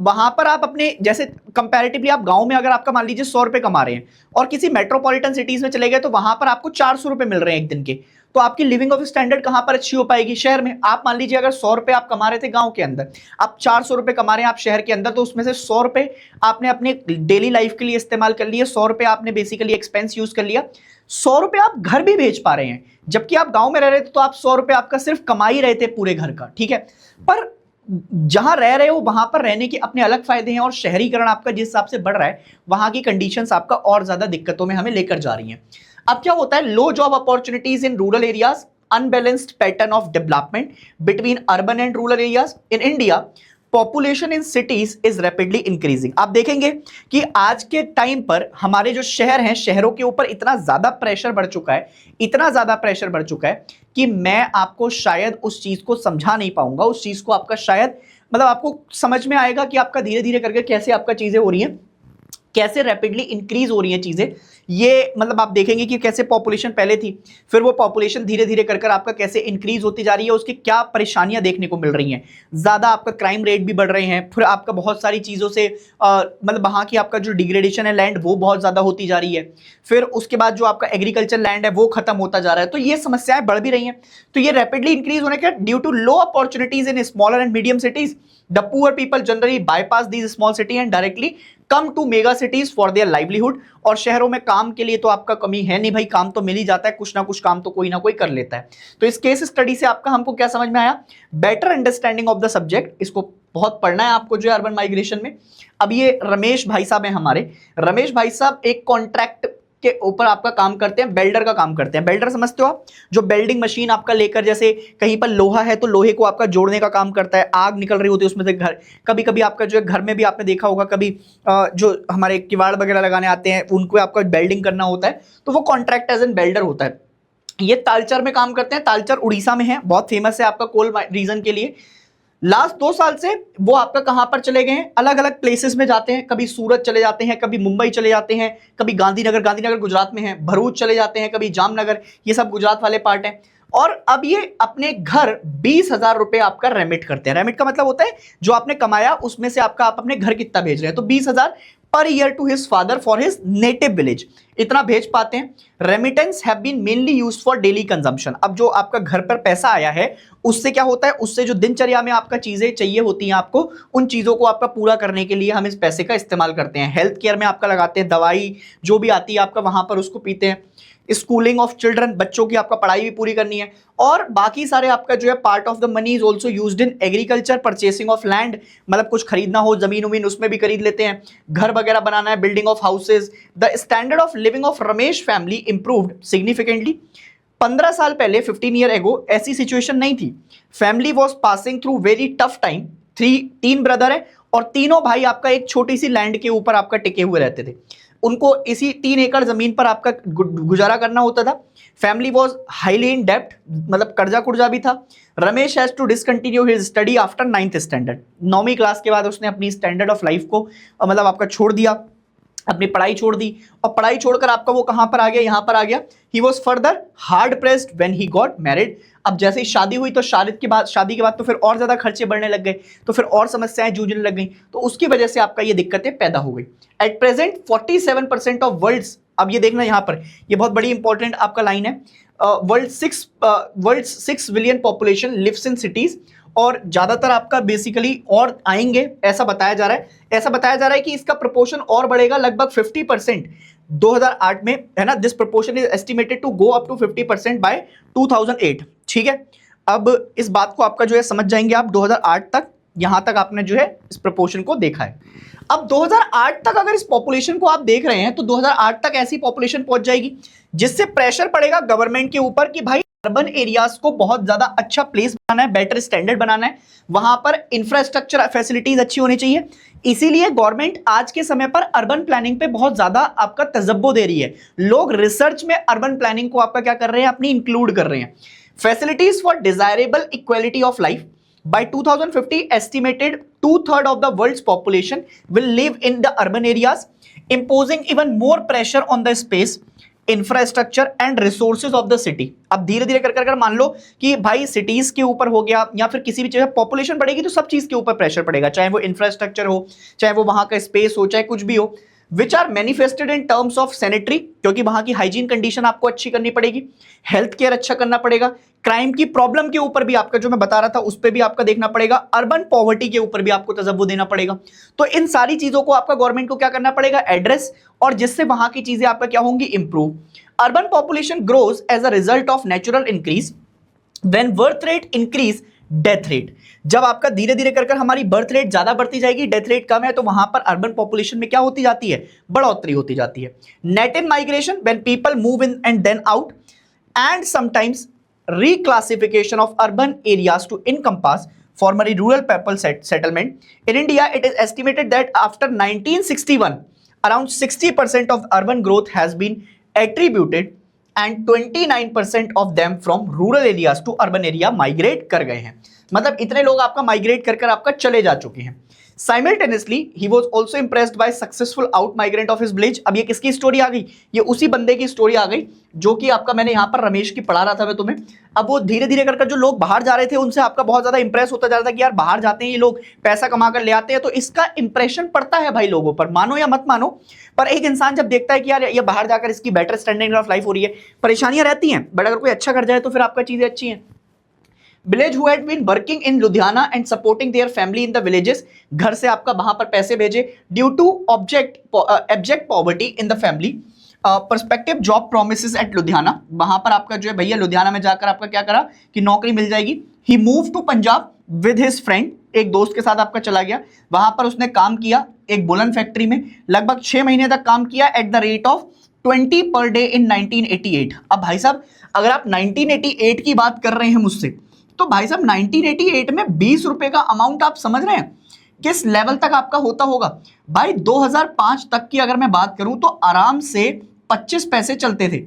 A: वहां पर आप अपने जैसे कंपैरेटिवली आप गांव में अगर आपका मान लीजिए 100 रुपए कमा रहे हैं और किसी मेट्रोपॉलिटन सिटीज में चले गए तो वहां पर आपको 400 रुपए मिल रहे हैं एक दिन के, तो आपकी लिविंग ऑफ स्टैंडर्ड कहां पर अच्छी हो पाएगी, शहर में। आप मान लीजिए अगर 100 रुपए आप कमा रहे थे गांव के अंदर, आप 400 रुपए कमा रहे हैं आप शहर के अंदर, तो उसमें से 100 रुपए आपने अपने डेली लाइफ के लिए इस्तेमाल कर लिए, 100 रुपए आपने बेसिकली एक्सपेंस यूज कर लिया, 100 रुपए आप घर भी भेज पा रहे हैं। जबकि आप गांव में रह रहे थे तो आप 100 रुपए आपका सिर्फ कमा ही रहे थे पूरे घर का, ठीक है। पर जहां रह रहे हो वहां पर रहने के अपने अलग फायदे हैं, और शहरीकरण आपका जिस हिसाब से बढ़ रहा है वहां की कंडीशंस आपका और ज्यादा दिक्कतों में हमें लेकर जा रही हैं। अब क्या होता है, low job opportunities in rural areas, unbalanced pattern of development between urban and rural areas in India, population in cities is rapidly increasing. आप देखेंगे कि आज के टाइम पर हमारे जो शहर हैं, शहरों के ऊपर इतना ज्यादा प्रेशर बढ़ चुका है, इतना ज्यादा प्रेशर बढ़ चुका है कि मैं आपको शायद उस चीज को समझा नहीं पाऊंगा, उस चीज को आपका शायद मतलब आपको समझ में आएगा कि आपका धीरे धीरे करके कैसे आपका चीजें हो रही हैं, कैसे रैपिडली इंक्रीज हो रही हैं चीजें। ये मतलब आप देखेंगे कि कैसे पॉपुलेशन पहले थी, फिर वो पॉपुलेशन धीरे धीरे कर आपका कैसे इंक्रीज होती जा रही है, उसकी क्या परेशानियां देखने को मिल रही हैं। ज्यादा आपका क्राइम रेट भी बढ़ रहे हैं, फिर आपका बहुत सारी चीजों से मतलब वहां की आपका जो डिग्रेडेशन है लैंड वो बहुत ज्यादा होती जा रही है, फिर उसके बाद जो आपका एग्रीकल्चर लैंड है वो खत्म होता जा रहा है। तो ये समस्याएं बढ़ भी रही हैं। तो ये रैपिडली इंक्रीज होने का due to low opportunities in smaller and medium cities, the poor people generally bypass these small city and directly come to mega cities for their livelihood, और शहरों में काम काम के लिए तो आपका कमी है नहीं भाई, काम तो मिल ही जाता है, कुछ ना कुछ काम तो कोई ना कोई कर लेता है। तो इस केस स्टडी से आपका हमको क्या समझ में आया, better understanding of the subject, इसको बहुत पढ़ना है आपको जो है अर्बन माइग्रेशन में। अब ये रमेश भाई साहब हैं हमारे, रमेश भाई साहब एक कॉन्ट्रैक्ट के ऊपर आपका काम करते हैं, बेल्डर का काम करते हैं। बेल्डर समझते हो आप, जो बेल्डिंग मशीन आपका लेकर, जैसे कहीं पर लोहा है तो लोहे को आपका जोड़ने का काम करता है, आग निकल रही होती है उसमें से घर, कभी कभी आपका जो है घर में भी आपने देखा होगा, कभी जो हमारे किवाड़ वगैरह लगाने आते हैं उनको आपका बेल्डिंग करना होता है, तो वो कॉन्ट्रैक्ट एज एन बेल्डर होता है। ये तालचर में काम करते हैं, तालचर उड़ीसा में है, बहुत फेमस है आपका कोल रीजन के लिए। लास्ट 2 साल से वो आपका कहां पर चले गए हैं, अलग अलग प्लेसेस में जाते हैं, कभी सूरत चले जाते हैं, कभी मुंबई चले जाते हैं, कभी गांधीनगर, गांधीनगर गुजरात में है, भरूच चले जाते हैं, कभी जामनगर, ये सब गुजरात वाले पार्ट हैं। और अब ये अपने घर 20,000 रुपए आपका रेमिट करते हैं। रेमिट का मतलब होता है जो आपने कमाया उसमें से आपका आप अपने घर कितना भेज रहे हैं, तो 20,000 per year to his father for his native village, इतना भेज पाते हैं। Remittance have been mainly used for daily consumption. अब जो आपका घर पर पैसा आया है उससे क्या होता है, उससे जो दिनचर्या में आपका चीजें चाहिए होती हैं आपको, उन चीजों को आपका पूरा करने के लिए हम इस पैसे का इस्तेमाल करते हैं। हेल्थ केयर में आपका लगाते हैं, दवाई जो भी आती है आपका वहां पर उसको पीते हैं। स्कूलिंग ऑफ चिल्ड्रन, बच्चों की आपका पढ़ाई भी पूरी करनी है। और बाकी सारे आपका जो है part of the money is also used in agriculture, purchasing of land, मतलब कुछ खरीदना हो जमीन उमीन उसमें भी खरीद लेते हैं, घर वगैरह बनाना है, building of houses. The standard of living of Ramesh family improved significantly. 15 साल पहले 15 ईयर एगो ऐसी सिचुएशन नहीं थी। Family was passing through very tough time. 3 brother है और तीनों भाई आपका एक छोटी सी लैंड के ऊपर आपका टिके हुए रहते थे, उनको इसी 3 एकड़ जमीन पर आपका गुजारा करना होता था। फैमिली वॉज हाईली इन डेप्ट, मतलब कर्जा कुर्जा भी था। Ramesh has to discontinue his study after 9th standard. 9वीं क्लास के बाद उसने अपनी स्टैंडर्ड ऑफ लाइफ को मतलब आपका छोड़ दिया, अपनी पढ़ाई छोड़ दी। और पढ़ाई छोड़कर आपका वो कहां पर आ गया, यहां पर आ गया। He was further hard pressed when he got married. अब जैसे ही शादी हुई तो शादी के बाद तो फिर और ज्यादा खर्चे बढ़ने लग गए, तो फिर और समस्याएं जूझने लग गई, तो उसकी वजह से आपका ये दिक्कतें पैदा हो गई। एट प्रेजेंट 47% ऑफ वर्ल्ड्स, अब ये देखना यहां पर, ये बहुत बड़ी इंपॉर्टेंट आपका लाइन है, world 6 billion population lives in cities, और ज्यादातर आपका बेसिकली और आएंगे ऐसा बताया जा रहा है। ऐसा बताया जा रहा है कि इसका प्रोपोर्शन और बढ़ेगा, लगभग 50% 2008 में है ना। This proportion is estimated to go up to 50% by 2008। ठीक है, अब इस बात को आपका जो है समझ जाएंगे आप 2008 तक, यहां तक आपने जो है इस प्रोपोर्शन को देखा है। अब 2008 तक अगर इस पॉपुलेशन को आप देख रहे हैं तो 2008 तक ऐसी पॉपुलेशन पहुंच जाएगी जिससे प्रेशर पड़ेगा गवर्नमेंट के ऊपर कि भाई अर्बन एरियाज को बहुत ज्यादा अच्छा प्लेस बनाना है, बेटर स्टैंडर्ड बनाना है, वहां पर इंफ्रास्ट्रक्चर फैसिलिटीज अच्छी होनी चाहिए। इसीलिए गवर्नमेंट आज के समय पर अर्बन प्लानिंग पे बहुत ज्यादा आपका तजब्बो दे रही है। लोग रिसर्च में अर्बन प्लानिंग को आपका क्या कर रहे हैं, अपनी इंक्लूड कर रहे हैं। Facilities for desirable equality of life. By 2050, estimated 2/3 of the world's population will live in the urban areas, imposing even more pressure on the space, infrastructure and resources of the city. अब धीरे धीरे कर मान लो कि भाई cities के ऊपर हो गया या फिर किसी भी चीज पॉपुलेशन बढ़ेगी तो सब चीज के ऊपर प्रेशर पड़ेगा, चाहे वो इंफ्रास्ट्रक्चर हो, चाहे वो वहां का स्पेस हो, चाहे कुछ भी हो, which are manifested in terms of sanitary, क्योंकि वहां की हाइजीन कंडीशन आपको अच्छी करनी पड़ेगी, हेल्थ केयर अच्छा करना पड़ेगा, क्राइम की प्रॉब्लम के ऊपर भी आपका जो मैं बता रहा था उस पर भी आपका देखना पड़ेगा, अर्बन पॉवर्टी के ऊपर भी आपको तजव्वुद देना पड़ेगा। तो इन सारी चीजों को आपका गवर्नमेंट को क्या करना पड़ेगा, एड्रेस, और जिससे वहां की चीजें आपका क्या होंगी, improve. Urban population grows as a result of natural increase, when birth rate increase death rate. जब आपका धीरे धीरे कर हमारी बर्थ रेट ज्यादा बढ़ती जाएगी, डेथ रेट कम है, तो वहां पर अर्बन पॉपुलेशन में क्या होती जाती है, बढ़ोतरी होती जाती है। Net in migration, when people move in and then out, and sometimes reclassification of urban areas to encompass formerly rural people settlement. In India, it is estimated that after 1961, around 60% of urban growth has been attributed and 29% of them from rural areas to urban area migrate कर गए हैं। मतलब इतने लोग आपका migrate कर आपका चले जा चुके हैं। Simultaneously, he was also impressed by successful out migrant of his village. अब ये किसकी स्टोरी आ गई, ये उसी बंदे की स्टोरी आ गई जो कि आपका मैंने यहाँ पर रमेश की पढ़ा रहा था मैं तुम्हें। अब वो धीरे धीरे कर जो लोग बाहर जा रहे थे उनसे आपका बहुत ज्यादा इंप्रेस होता जा रहा था कि यार बाहर जाते हैं ये लोग, पैसा कमा कर ले आते हैं, तो इसका इंप्रेशन पड़ता है भाई लोगों पर, मानो या मत मानो। पर एक इंसान जब देखता है कि यार ये बाहर जाकर इसकी बेटर स्टैंडर्ड ऑफ लाइफ हो रही है, परेशानियां रहती हैं बट अगर कोई अच्छा कर जाए तो फिर आपका चीजें अच्छी हैं। Village who had been working in Ludhiana and supporting their family in the villages, घर से आपका वहां पर पैसे भेजे due to abject poverty in the family, perspective job promises at Ludhiana, वहां पर आपका जो है भैया लुधियाना में जाकर आपका क्या करा कि नौकरी मिल जाएगी। He move to Punjab with his friend, एक दोस्त के साथ आपका चला गया, वहां पर उसने काम किया एक बुलन फैक्ट्री में, लगभग 6 महीने तक काम किया at the rate of 20 per day in 1988। अब भाई साहब अगर आप 1988 की बात कर रहे हैं मुझसे, तो भाई साहब 1988 में 20 रुपए का अमाउंट आप समझ रहे हैं किस लेवल तक आपका होता होगा। भाई 2005 तक की अगर मैं बात करूं तो आराम से 25 पैसे चलते थे,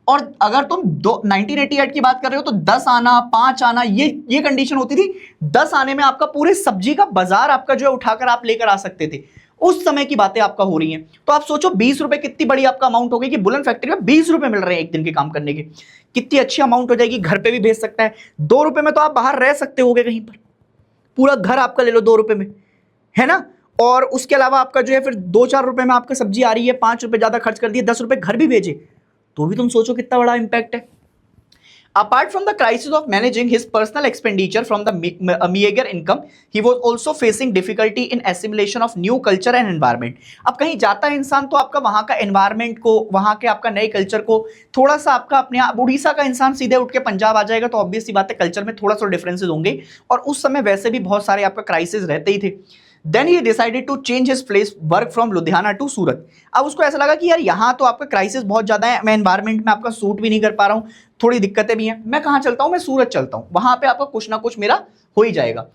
A: और अगर तुम 1988 की बात कर रहे हो तो 10 आना 5 आना ये कंडीशन होती थी। 10 आने में आपका पूरे सब्जी का बाजार आपका जो है उठाकर आप लेकर आ सकते थे। उस समय की बातें आपका हो रही हैं। तो आप सोचो 20 रुपए कितनी बड़ी आपका अमाउंट हो गई कि बुलन फैक्ट्री में 20 रुपए मिल रहे हैं एक दिन के काम करने के, कितनी अच्छी अमाउंट हो जाएगी। घर पे भी भेज सकता है 2 रुपए में, तो आप बाहर रह सकते होगे कहीं पर, पूरा घर आपका ले लो 2 रुपए में, है ना। और उसके अलावा आपका जो है फिर 2-4 रुपए में आपका सब्जी आ रही है, 5 रुपए ज्यादा खर्च कर दिए, 10 रुपए घर भी भेजे, तो भी तुम सोचो कितना बड़ा इंपैक्ट है। Apart from the crisis of managing his personal expenditure from the meager income, he was also facing difficulty in assimilation of new culture and environment. अब कहीं जाता है इंसान तो आपका वहां का environment को, वहां के आपका नए कल्चर को थोड़ा सा आपका अपने आप, उड़ीसा का इंसान सीधे उठ के पंजाब आ जाएगा तो ऑब्वियस सी बात है कल्चर में थोड़ा सा डिफरेंसेस होंगे, और उस समय वैसे भी बहुत सारे आपका क्राइसिस रहते ही थे। Then he decided to change his place work from Ludhiana to सूरत। अब उसको ऐसा लगा कि यार यहाँ तो आपका क्राइसिस बहुत ज्यादा है, मैं एनवायरमेंट में आपका सूट भी नहीं कर पा रहा हूँ, थोड़ी दिक्कतें भी हैं, मैं कहाँ चलता हूँ, मैं सूरत चलता हूँ, वहां पे आपका कुछ ना कुछ मेरा हो ही जाएगा।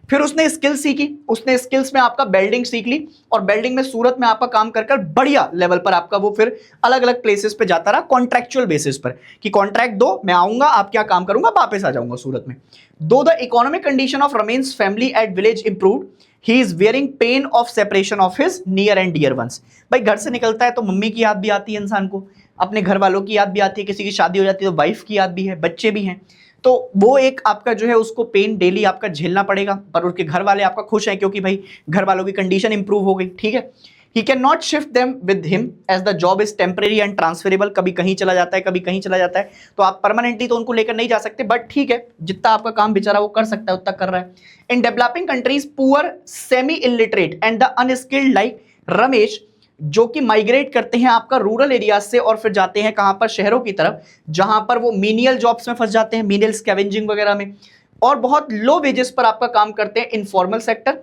A: फिर उसने स्किल सीखी, उसने स्किल्स में आपका बेल्डिंग सीख ली, और बेल्डिंग में सूरत में आपका काम कर बढ़िया लेवल पर आपका वो फिर अलग अलग प्लेसेस पे जाता रहा कॉन्ट्रैक्चुअल बेसिस पर, कि कॉन्ट्रैक्ट दो, मैं आऊंगा, आप क्या काम करूंगा, वापस आ जाऊंगा सूरत में। Though the economic condition of Ramesh's family at village improved, he is bearing pain of separation of his near and dear ones. भाई घर से निकलता है तो मम्मी की याद भी आती है इंसान को, अपने घर वालों की याद भी आती है, किसी की शादी हो जाती है तो वाइफ की याद भी है, बच्चे भी हैं, तो वो एक आपका जो है उसको पेन डेली आपका झेलना पड़ेगा। पर उसके घर वाले आपका खुश हैं क्योंकि भाई घर वालों की कंडीशन इंप्रूव हो गई, ठीक है। He can not shift them with him as the job is temporary and transferable, कभी कहीं चला जाता है, कभी कहीं चला जाता है, तो आप परमानेंटली तो उनको लेकर नहीं जा सकते, बट ठीक है जितना आपका काम बेचारा वो कर सकता है उतना कर रहा है। In developing countries poor semi illiterate and the unskilled like Ramesh, जो कि माइग्रेट करते हैं आपका रूरल एरियाज से और फिर जाते हैं कहां पर, शहरों की तरफ, जहां पर वो मीनियल जॉब्स में फंस जाते हैं, मीनियल स्कैवेंजिंग वगैरह में, और बहुत लो वेजेस पर आपका काम करते हैं informal sector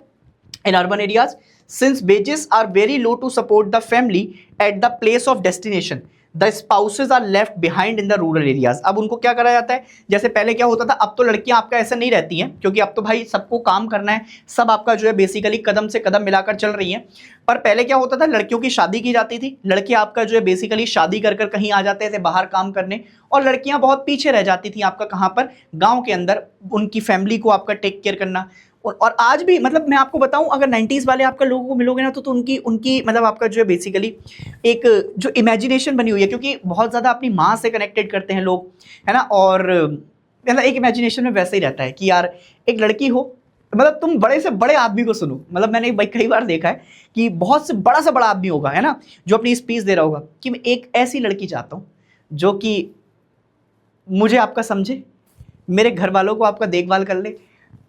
A: in urban areas, since wages are very low to support the family at the place of destination, the spouses are left behind in the rural areas. अब उनको क्या करा जाता है, जैसे पहले क्या होता था, अब तो लड़कियां आपका ऐसा नहीं रहती हैं, क्योंकि अब तो भाई सबको काम करना है, सब आपका जो है बेसिकली कदम से कदम मिलाकर चल रही हैं। पर पहले क्या होता था, लड़कियों की शादी की जाती थी, लड़के आपका जो है बेसिकली शादी कर कहीं आ जाते थे बाहर काम करने, और लड़कियां बहुत पीछे रह जाती थी आपका कहाँ पर, गाँव के अंदर, उनकी फैमिली को आपका टेक केयर करना। और आज भी मतलब मैं आपको बताऊं, अगर 90s वाले आपका लोगों को मिलोगे ना तो उनकी मतलब आपका जो है बेसिकली एक जो इमेजिनेशन बनी हुई है, क्योंकि बहुत ज़्यादा अपनी माँ से कनेक्टेड करते हैं लोग, है ना, और मतलब एक इमेजिनेशन में वैसे ही रहता है कि यार एक लड़की हो, मतलब तुम बड़े से बड़े आदमी को सुनो, मतलब मैंने भाई कई बार देखा है कि बहुत से बड़ा आदमी होगा, है ना, जो अपनी स्पीच दे रहा होगा कि मैं एक ऐसी लड़की चाहता हूँ जो कि मुझे आपका समझे, मेरे घर वालों को आपका देखभाल कर ले।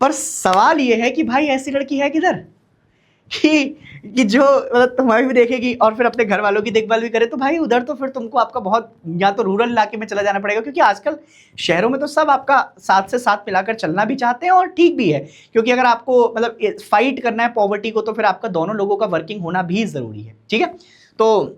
A: पर सवाल ये है कि भाई ऐसी लड़की है किधर कि जो मतलब तुम्हारी भी देखेगी और फिर अपने घर वालों की देखभाल भी करे, तो भाई उधर तो फिर तुमको आपका बहुत या तो रूरल इलाके में चला जाना पड़ेगा, क्योंकि आजकल शहरों में तो सब आपका साथ से साथ मिलाकर चलना भी चाहते हैं, और ठीक भी है, क्योंकि अगर आपको मतलब फाइट करना है पॉवर्टी को तो फिर आपका दोनों लोगों का वर्किंग होना भी ज़रूरी है, ठीक है। तो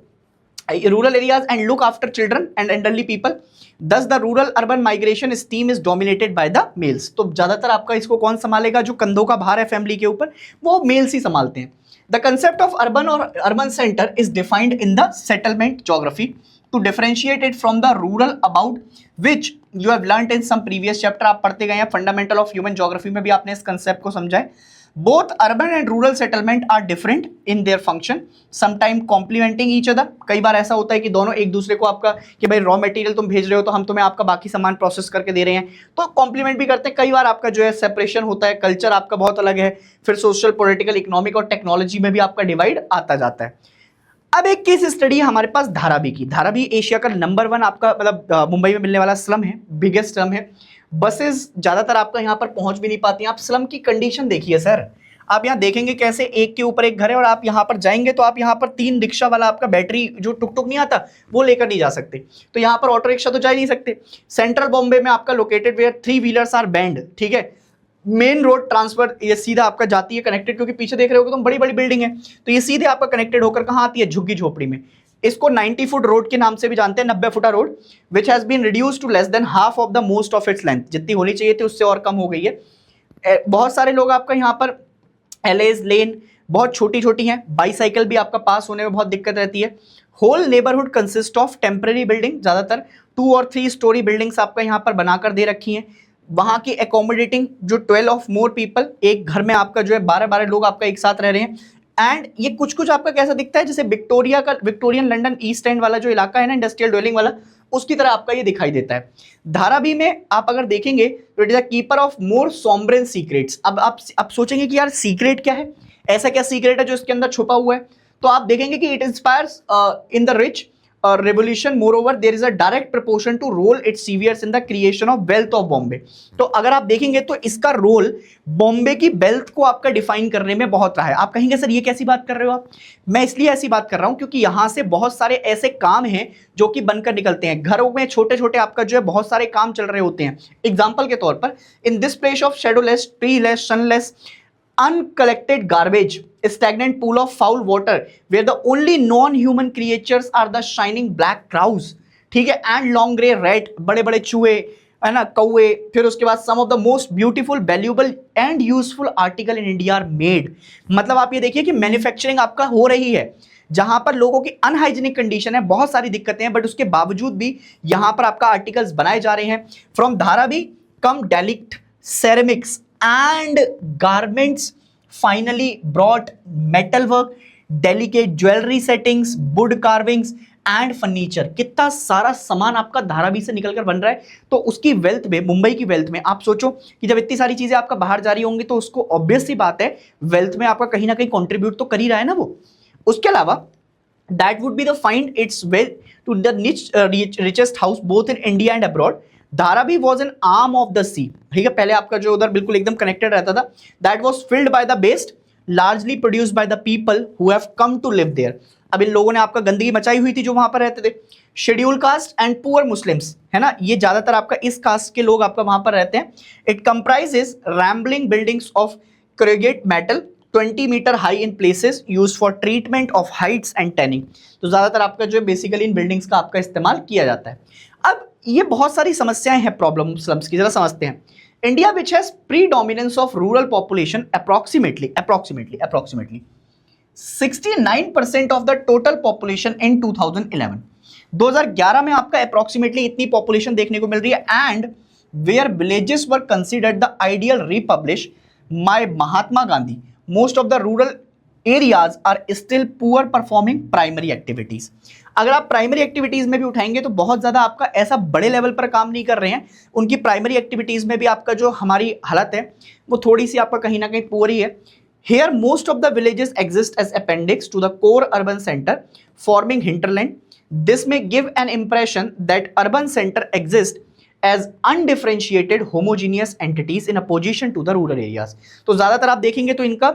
A: rural areas and look after children and elderly people, thus the rural urban migration scheme is dominated by the males। तो ज्यादातर आपका इसको कौन संभालेगा, जो कंधों का भार है फैमिली के ऊपर वो मेल्स ही संभालते हैं। The concept of urban or urban center is defined in the settlement geography to differentiate it from the rural, about which you have learnt in some previous chapter। आप पढ़ते गए हैं फंडामेंटल ऑफ ह्यूमन ज्योग्राफी में भी आपने इस concept को समझा है। Both urban and rural settlement are different in their function, sometimes complementing each other। कई बार ऐसा होता है कि दोनों एक दूसरे को आपका कि भाई रॉ मटेरियल तुम भेज रहे हो तो हम तुम्हें आपका बाकी सामान प्रोसेस करके दे रहे हैं, तो कॉम्प्लीमेंट भी करते हैं। कई बार आपका जो है सेपरेशन होता है, कल्चर आपका बहुत अलग है, फिर सोशल, पॉलिटिकल, इकोनॉमिक और टेक्नोलॉजी में भी आपका डिवाइड आता जाता है। अब एक केस स्टडी है हमारे पास धारावी की। धारावी एशिया का नंबर 1 आपका मतलब मुंबई में मिलने वाला स्लम है, बिगेस्ट स्लम है। बसेस ज्यादातर आपका यहाँ पर पहुंच भी नहीं पाती हैं। आप स्लम की कंडीशन देखिए सर, आप यहाँ देखेंगे कैसे एक के ऊपर एक घर है, और आप यहाँ पर जाएंगे तो आप यहाँ पर 3 रिक्शा वाला आपका बैटरी जो टुक टुक नहीं आता वो लेकर नहीं जा सकते, तो यहाँ पर ऑटो रिक्शा तो जा ही नहीं सकते। सेंट्रल बॉम्बे में आपका located where 3 wheelers are banned, ठीक है। मेन रोड ट्रांसफर ये सीधा आपका जाती है कनेक्टेड, क्योंकि पीछे देख रहे हो तुम बड़ी बड़ी बिल्डिंग है, तो ये सीधे आपका कनेक्टेड होकर कहाँ आती है, झुग्गी झोपड़ी में। इसको 90 फुट रोड के नाम से भी जानते हैं, 90 फुटा road, which has been reduce to less than half of the most of its length, जितनी होनी चाहिए थी उससे और कम हो गई है। बहुत सारे लोग आपका यहाँ पर एलेज लेन बहुत छोटी छोटी हैं, बाईसाइकिल भी आपका पास होने में बहुत दिक्कत रहती है। Whole neighbourhood consist of temporary building, ज्यादातर 2 और 3 स्टोरी बिल्डिंग्स आपका यहाँ पर बनाकर दे रखी हैं। वहां की एकोमोडेटिंग जो 12 ऑफ मोर पीपल, एक घर में आपका जो है 12-12 लोग आपका एक साथ रह रहे हैं। एंड ये कुछ कुछ आपका कैसा दिखता है, जैसे विक्टोरियन लंदन ईस्ट एंड वाला जो इलाका है ना, इंडस्ट्रियल ड्वेलिंग वाला, उसकी तरह आपका ये दिखाई देता है। धारावी में आप अगर देखेंगे तो it is a keeper of more सॉम्ब्रेन सीक्रेट्स। अब आप सोचेंगे कि यार सीक्रेट क्या है, ऐसा क्या सीक्रेट है जो इसके अंदर छुपा हुआ है, तो आप देखेंगे कि it inspires in the rich revolution. Moreover, there is a direct proportion to role it severs in the creation of wealth of Bombay. तो अगर आप देखेंगे तो इसका रोल बॉम्बे की वेल्थ को आपका डिफाइन करने में बहुत रहा है। आप कहेंगे सर ये कैसी बात कर रहे हो आप, मैं इसलिए ऐसी बात कर रहा हूं क्योंकि यहां से बहुत सारे ऐसे काम हैं जो कि बनकर निकलते हैं। घरों में छोटे छोटे आपका जो है बहुत सारे काम चल रहे होते हैं। एग्जाम्पल के तौर पर, in this place of shadowless, treeless, sunless, uncollected garbage, a stagnant pool of foul water where the only non-human creatures are the shining black crows, ठीक है, and long grey rat, बड़े बड़े चूहे है ना, कौए। फिर उसके बाद some of the most beautiful, valuable and useful article in India are made। मतलब आप ये देखिए कि मैन्युफैक्चरिंग आपका हो रही है जहां पर लोगों की अनहाइजीनिक कंडीशन है, बहुत सारी दिक्कतें हैं, बट उसके बावजूद भी यहां पर आपका आर्टिकल्स बनाए जा रहे हैं। From Dharavi come delicate ceramics and garments finally brought metal work, delicate jewelry settings, wood carvings and furniture। कितना सारा सामान आपका धारावी से निकलकर बन रहा है। तो उसकी वेल्थ में, मुंबई की वेल्थ में आप सोचो कि जब इतनी सारी चीजें आपका बाहर जा रही होंगी तो उसको ऑब्वियस सी बात है वेल्थ में आपका कहीं ना कहीं कंट्रीब्यूट तो कर ही रहा है ना वो। उसके अलावा that would be the find its way to the richest house both in India and abroad। Dharavi was an arm of the sea, ठीक है, पहले आपका जो उधर बिल्कुल एकदम कनेक्टेड रहता था। That was filled by the best, largely produced by the people who have come to live there. अब इन लोगों ने आपका गंदगी मचाई हुई थी जो वहां पर रहते थे। Schedule caste and poor Muslims, है ना, ये ज्यादातर आपका इस कास्ट के लोग आपका वहां पर रहते हैं। It comprises rambling buildings of corrugate metal 20 metre high in places use for treatment of hides and tanning. तो ज्यादातर आपका जो है बेसिकली इन बिल्डिंग्स का आपका इस्तेमाल किया जाता है। अब ये बहुत सारी समस्याएं हैं प्रॉब्लम स्लम्स की, जरा समझते हैं। India which has predominance of rural population approximately 69% of the total population in 2011 में आपका अप्रोक्सीमेटली इतनी पॉपुलेशन देखने को मिल रही है। And where villages were considered the ideal republics by Mahatma Gandhi, most of the rural areas are still poor performing primary activities. अगर आप प्राइमरी एक्टिविटीज में भी उठाएंगे तो बहुत ज्यादा आपका ऐसा बड़े लेवल पर काम नहीं कर रहे हैं, उनकी प्राइमरी एक्टिविटीज में भी आपका जो हमारी हालत है वो थोड़ी सी आपका कहीं ना कहीं पुअर ही है। Here most of the villages exist as appendix to the core urban center forming hinterland. This may give an impression that urban center exist as undifferentiated homogeneous entities in opposition to the rural areas। तो ज्यादातर आप देखेंगे तो इनका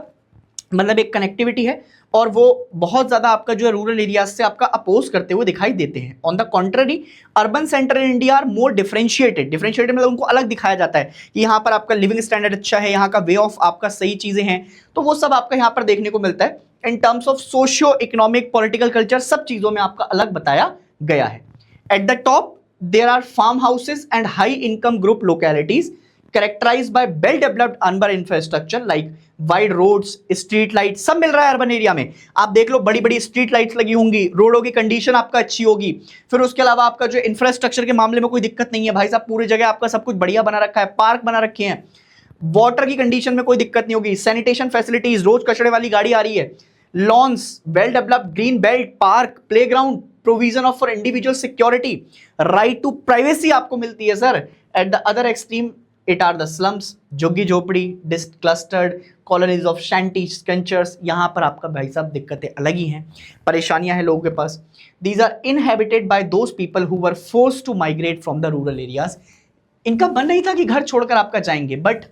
A: मतलब एक connectivity है और वो बहुत ज्यादा आपका जो है रूरल एरियाज से आपका अपोज करते हुए दिखाई देते हैं। On the contrary urban centre in India are more differentiated मतलब उनको अलग दिखाया जाता है कि यहाँ पर आपका लिविंग स्टैंडर्ड अच्छा है, यहाँ का वे ऑफ आपका सही चीजें हैं, तो वो सब आपका यहाँ पर देखने को मिलता है। In terms of socio economic political culture सब चीजों में आपका अलग बताया गया है। At the top there are farm houses and high income group localities characterized by well developed urban infrastructure like wide roads, street lights, सब मिल रहा है अर्बन एरिया में। आप देख लो बड़ी बड़ी स्ट्रीट लाइट्स लगी होंगी, रोडों की कंडीशन आपका अच्छी होगी, फिर उसके अलावा आपका जो इंफ्रास्ट्रक्चर के मामले में कोई दिक्कत नहीं है भाई साहब, पूरी जगह आपका सब कुछ बढ़िया बना रखा है, पार्क बना रखे हैं, वाटर की कंडीशन में कोई दिक्कत नहीं होगी, सैनिटेशन फैसिलिटीज, रोज कचड़े वाली गाड़ी आ रही है, lawns, well developed green belt, park, playground, provision of for individual security, right to privacy आपको मिलती है sir. At the other extreme it are the slums, jhuggi jhopdi, disclustered colonies of shanty structures, यहाँ पर आपका भाई साहब दिक्कतें अलग ही हैं, परेशानियां हैं लोगों के पास। These are inhabited by those people who were forced to migrate from the rural areas. इनका मन नहीं था कि घर छोड़कर आपका जाएंगे, बट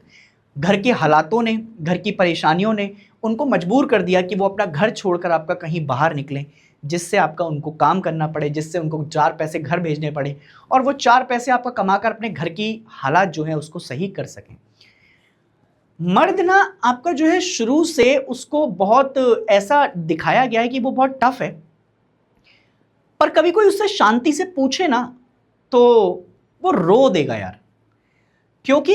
A: घर के हालातों ने, घर की परेशानियों ने उनको मजबूर कर दिया कि वो अपना घर छोड़कर आपका कहीं बाहर निकलें, जिससे आपका उनको काम करना पड़े, जिससे उनको 4 पैसे घर भेजने पड़े और वो 4 पैसे आपका कमाकर अपने घर की हालात जो है उसको सही कर सकें। मर्द ना आपका जो है शुरू से उसको बहुत ऐसा दिखाया गया है कि वो बहुत टफ है, पर कभी कोई उससे शांति से पूछे ना तो वो रो देगा यार। क्योंकि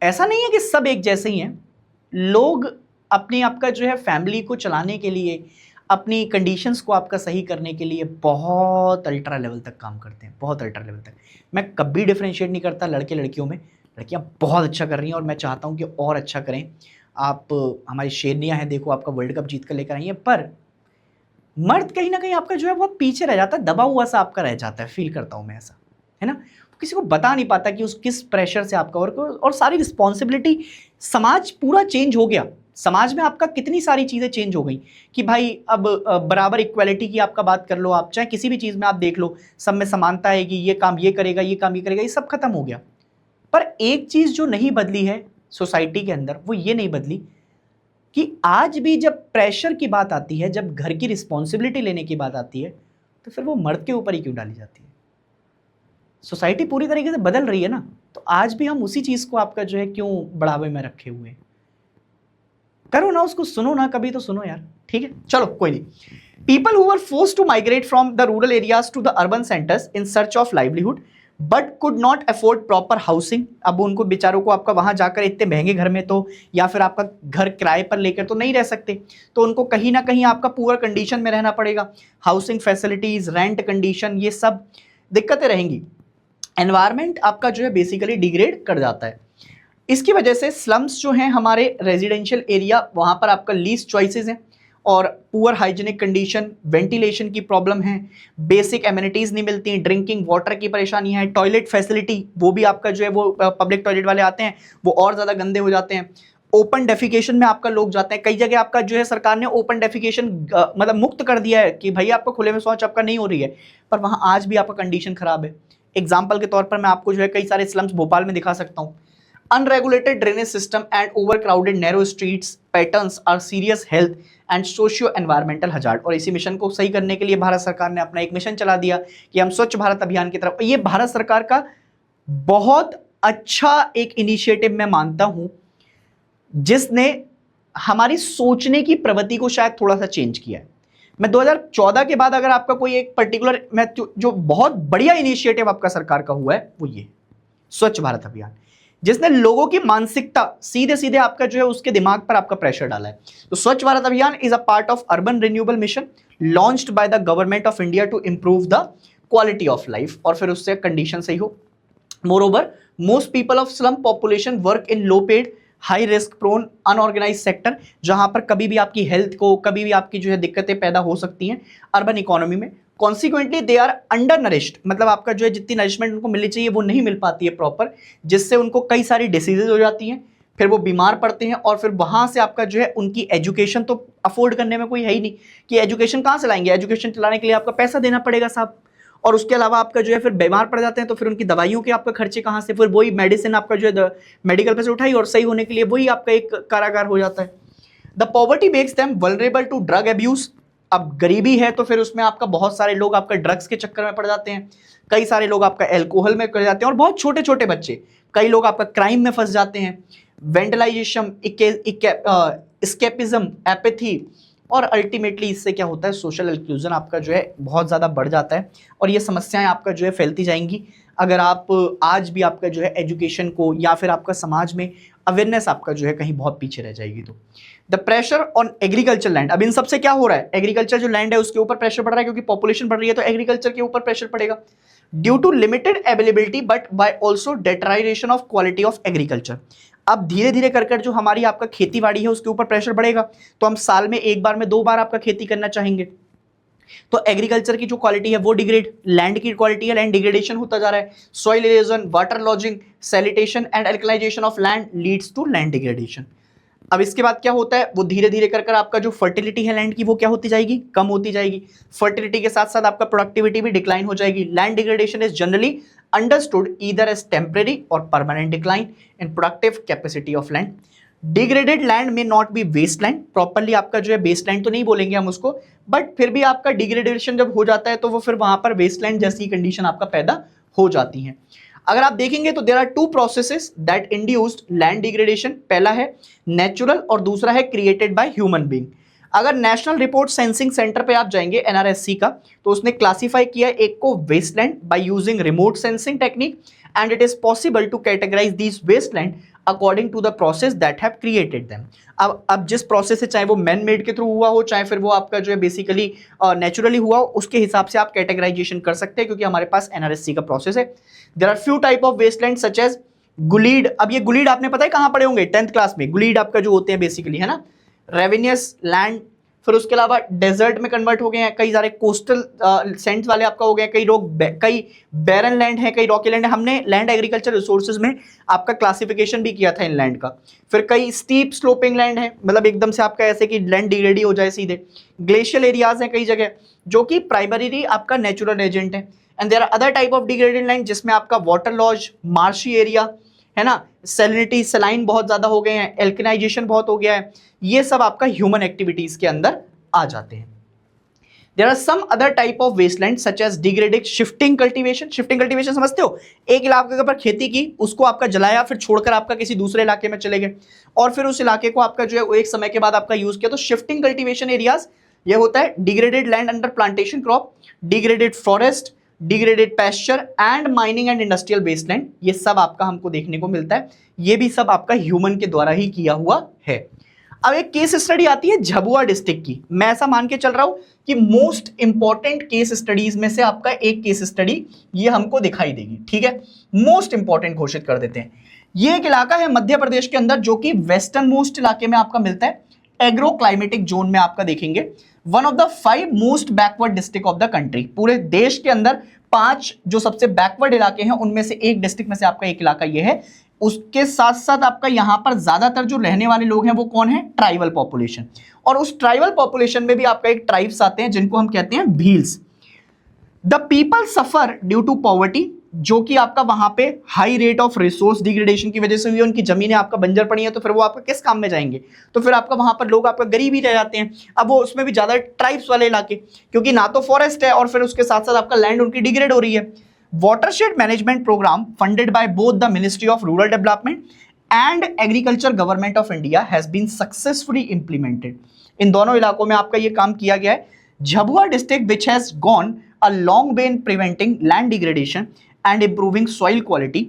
A: ऐसा नहीं है कि सब एक जैसे ही हैं। लोग अपनी आपका जो है फैमिली को चलाने के लिए, अपनी कंडीशंस को आपका सही करने के लिए बहुत अल्ट्रा लेवल तक काम करते हैं, बहुत अल्ट्रा लेवल तक। मैं कभी डिफरेंशिएट नहीं करता लड़के लड़कियों में। लड़कियां बहुत अच्छा कर रही हैं और मैं चाहता हूं कि और अच्छा करें। आप हमारी शेरनियां हैं, देखो आपका वर्ल्ड कप जीत कर लेकर आई हैं, पर मर्द कहीं ना कहीं आपका जो है बहुत पीछे रह जाता है, दबा हुआ सा आपका रह जाता है, फील करता हूं मैं ऐसा, है ना। किसी को बता नहीं पाता कि उस किस प्रेशर से आपका और सारी रिस्पॉन्सिबिलिटी। समाज पूरा चेंज हो गया, समाज में आपका कितनी सारी चीज़ें चेंज हो गई कि भाई अब बराबर इक्वालिटी की आपका बात कर लो, आप चाहे किसी भी चीज़ में आप देख लो, सब में समानता है कि ये काम ये करेगा, ये काम ये करेगा, ये सब खत्म हो गया। पर एक चीज़ जो नहीं बदली है सोसाइटी के अंदर, वो ये नहीं बदली कि आज भी जब प्रेशर की बात आती है, जब घर की रिस्पॉन्सिबिलिटी लेने की बात आती है, तो फिर वो मर्द के ऊपर ही क्यों डाली जाती है। सोसाइटी पूरी तरीके से बदल रही है ना, तो आज भी हम उसी चीज़ को आपका जो है क्यों बढ़ावे में रखे हुए हैं। करो ना, उसको सुनो ना, कभी तो सुनो यार, ठीक है। चलो कोई नहीं। People who were forced to migrate from the rural areas to the urban centres in search of livelihood but could not afford proper housing. अब उनको बेचारों को आपका वहां जाकर इतने महंगे घर में तो, या फिर आपका घर किराए पर लेकर तो नहीं रह सकते, तो उनको कहीं ना कहीं आपका पुअर कंडीशन में रहना पड़ेगा। हाउसिंग फैसिलिटीज, रेंट कंडीशन, ये सब दिक्कतें रहेंगी। एनवायरनमेंट आपका जो है बेसिकली डिग्रेड कर जाता है। इसकी वजह से स्लम्स जो हैं हमारे रेजिडेंशियल एरिया, वहाँ पर आपका लीस्ट चॉइसेस हैं और पुअर हाइजीनिक कंडीशन, वेंटिलेशन की प्रॉब्लम है, बेसिक एमिनिटीज़ नहीं मिलती, ड्रिंकिंग वाटर की परेशानी है, टॉयलेट फैसिलिटी वो भी आपका जो है वो पब्लिक टॉयलेट वाले आते हैं वो और ज़्यादा गंदे हो जाते हैं। ओपन डेफिकेशन में आपका लोग जाते हैं, कई जगह आपका जो है सरकार ने ओपन डेफिकेशन मतलब मुक्त कर दिया है कि भाई आपको खुले में शौच आपका नहीं हो रही है, पर वहाँ आज भी आपका कंडीशन खराब है। एग्जाम्पल के तौर पर मैं आपको जो है कई सारे स्लम्स भोपाल में दिखा सकता हूँ। Unregulated drainage system and overcrowded narrow streets patterns are serious health and socio environmental hazard. और इसी मिशन को सही करने के लिए भारत सरकार ने अपना एक मिशन चला दिया कि हम स्वच्छ भारत अभियान की तरफ। ये भारत सरकार का बहुत अच्छा एक इनिशिएटिव मैं मानता हूं, जिसने हमारी सोचने की प्रवृत्ति को शायद थोड़ा सा चेंज किया है। मैं 2014 के बाद अगर आपका कोई एक पर्टिकुलर मैं जो बहुत बढ़िया इनिशिएटिव आपका सरकार का हुआ है वो ये स्वच्छ भारत अभियान, जिसने लोगों की मानसिकता सीधे सीधे आपका जो है उसके दिमाग पर आपका प्रेशर डाला है। तो Swachh Bharat Abhiyan is a part of urban renewable mission launched by the government of India to improve the quality of life, और फिर उससे कंडीशन सही हो। Moreover most people of slum population work in low paid high risk prone unorganised sector, जहां पर कभी भी आपकी हेल्थ को, कभी भी आपकी जो है दिक्कतें पैदा हो सकती हैं अर्बन इकोनॉमी में। Consequently they are under nourished, मतलब आपका जो है जितनी नरिशमेंट उनको मिलनी चाहिए वो नहीं मिल पाती है प्रॉपर, जिससे उनको कई सारी डिसीजेज हो जाती हैं, फिर वो बीमार पड़ते हैं, और फिर वहां से आपका जो है उनकी एजुकेशन तो अफोर्ड करने में कोई है ही नहीं कि एजुकेशन कहाँ से लाएंगे। एजुकेशन चलाने के लिए आपका पैसा देना पड़ेगा साहब, और उसके अलावा आपका जो है फिर बीमार पड़ जाते हैं तो फिर उनकी दवाइयों के आपका खर्चे कहाँ से, फिर वही मेडिसिन आपका जो है मेडिकल पे से उठाई और सही होने के लिए वही आपका एक कारागार हो जाता है। The poverty makes them vulnerable to drug abuse. अब गरीबी है तो फिर उसमें आपका बहुत सारे लोग आपका ड्रग्स के चक्कर में पड़ जाते हैं, कई सारे लोग आपका एल्कोहल में पड़ जाते हैं, और बहुत छोटे छोटे बच्चे, कई लोग आपका क्राइम में फंस जाते हैं। वेंडलाइजेशन, एस्केपिज्म, एपैथी, और अल्टीमेटली इससे क्या होता है, सोशल एक्सक्लूजन आपका जो है बहुत ज़्यादा बढ़ जाता है, और ये समस्याएं आपका जो है फैलती जाएंगी अगर आप आज भी आपका जो है एजुकेशन को, या फिर आपका समाज में अवेयरनेस आपका जो है कहीं बहुत पीछे रह जाएगी। तो the pressure on agriculture land, अब इन सबसे क्या हो रहा है, एग्रीकल्चर जो लैंड है उसके ऊपर प्रेशर पड़ रहा है, क्योंकि पॉपुलेशन बढ़ रही है तो एग्रीकल्चर के ऊपर प्रेशर पड़ेगा। Due to limited availability but by also deterioration of quality of agriculture. अब धीरे धीरे कर जो हमारी आपका खेती बाड़ी है उसके ऊपर प्रेशर बढ़ेगा, तो हम साल में एक बार में 2 बार आपका खेती करना चाहेंगे, तो एग्रीकल्चर की जो क्वालिटी है वो डिग्रेड, लैंड की क्वालिटी है, लैंड डिग्रेडेशन होता जा रहा है। Soil erosion, water logging, salinisation and alkalisation of land leads to land degradation. अब इसके बाद क्या होता है, वो धीरे धीरे कर आपका जो फर्टिलिटी है लैंड की वो क्या होती जाएगी, कम होती जाएगी। फर्टिलिटी के साथ साथ आपका प्रोडक्टिविटी भी डिक्लाइन हो जाएगी। Land degradation is generally understood either as temporary और permanent decline in productive capacity of land. Degraded land may not be waste land, properly आपका जो है वेस्ट लैंड तो नहीं बोलेंगे हम उसको, बट फिर भी आपका डिग्रेडेशन जब हो जाता है तो वो फिर वहां पर वेस्ट लैंड जैसी कंडीशन आपका पैदा हो जाती है। अगर आप देखेंगे तो there are two processes that induced land degradation, पहला है नेचुरल और दूसरा है क्रिएटेड बाय ह्यूमन बीइंग। अगर नेशनल रिपोर्ट सेंसिंग सेंटर पे आप जाएंगे एनआरएससी का, तो उसने क्लासिफाई किया एक को wasteland by using remote sensing technique and it is possible to categorise these wasteland according to the process that have created them. अब जिस प्रोसेस से, चाहे वो मैन मेड के थ्रू हुआ हो, चाहे फिर वो आपका जो है बेसिकली नेचुरली हुआ हो, उसके हिसाब से आप कैटेगराइजेशन कर सकते हैं, क्योंकि हमारे पास एनआरएससी का प्रोसेस है। There are few type of wasteland such as gullied. अब ये गुलीड आपने पता है कहां पढ़े होंगे, 10th क्लास में। गुलीड आपका जो होते हैं बेसिकली, है ना, रेवेनियस लैंड। फिर उसके अलावा डेजर्ट में कन्वर्ट हो गए हैं, कई सारे कोस्टल सेंट्स वाले आपका हो गए, कई बैरन लैंड है, कई रॉकी लैंड है। हमने लैंड एग्रीकल्चर रिसोर्सेज में आपका क्लासिफिकेशन भी किया था इन लैंड का। फिर कई स्टीप स्लोपिंग लैंड है, मतलब एकदम से आपका ऐसे कि लैंड डिग्रेड हो जाए सीधे। ग्लेशियल एरियाज हैं कई जगह, जो कि प्राइमरीली आपका नेचुरल एजेंट है। And there are other type of degraded land जिसमें आपका वाटर लॉज, मार्शी एरिया, है ना, सैलिनिटी, सलाइन बहुत ज्यादा हो गए हैं, एल्कनाइजेशन बहुत हो गया है, ये सब आपका ह्यूमन एक्टिविटीज के अंदर आ जाते हैं। There are some other type of wasteland such as degraded shifting cultivation. Shifting cultivation समझते हो, एक इलाके के ऊपर खेती की, उसको आपका जलाया, फिर छोड़कर आपका किसी दूसरे इलाके में चले गए, और फिर उस इलाके को आपका जो है वो एक समय के बाद आपका यूज किया, तो शिफ्टिंग कल्टीवेशन एरियाज ये होता है। Degraded land under plantation crop, degraded forest, degraded pasture and mining and industrial wasteland, ये सब आपका हमको देखने को मिलता है। ये भी सब आपका ह्यूमन के द्वारा ही किया हुआ है। अब एक केस स्टडी आती है झाबुआ डिस्ट्रिक्ट की। मैं ऐसा मान के चल रहा हूं कि मोस्ट इंपॉर्टेंट केस स्टडीज में से आपका एक केस स्टडी ये हमको दिखाई देगी, ठीक है। मोस्ट इंपॉर्टेंट घोषित कर देते हैं। ये एक इलाका है मध्य प्रदेश के अंदर, जो कि वेस्टर्न मोस्ट इलाके में आपका मिलता है, एग्रो क्लाइमेटिक जोन में आपका देखेंगे। One of the 5 most backward district of the country, पूरे देश के अंदर 5 जो सबसे बैकवर्ड इलाके हैं उनमें से एक डिस्ट्रिक्ट में से आपका एक इलाका ये है। उसके साथ साथ आपका यहां पर ज्यादातर जो रहने वाले लोग हैं वो कौन है, ट्राइबल पॉपुलेशन। और उस ट्राइबल पॉपुलेशन में भी आपका एक ट्राइब्स आते हैं जिनको हम कहते हैं Bhils. The people suffer due to poverty, जो कि आपका वहां पे high rate of resource degradation की वजह से हुई है। उनकी जमीनें आपका बंजर पड़ी है, तो फिर वो आपका किस काम में जाएंगे, तो फिर आपका वहां पर लोग आपका गरीब ही रह जाते हैं। अब वो उसमें भी ज्यादा ट्राइब्स वाले इलाके, क्योंकि ना तो फॉरेस्ट है और फिर उसके साथ साथ आपका लैंड उनकी डिग्रेड हो रही है। Watershed management programme funded by both the ministry of rural development and agriculture government of India has been successfully implemented. इन दोनों इलाकों में आपका ये काम किया गया है। Jhabua district which has gone a long way in preventing land degradation and improving soil quality.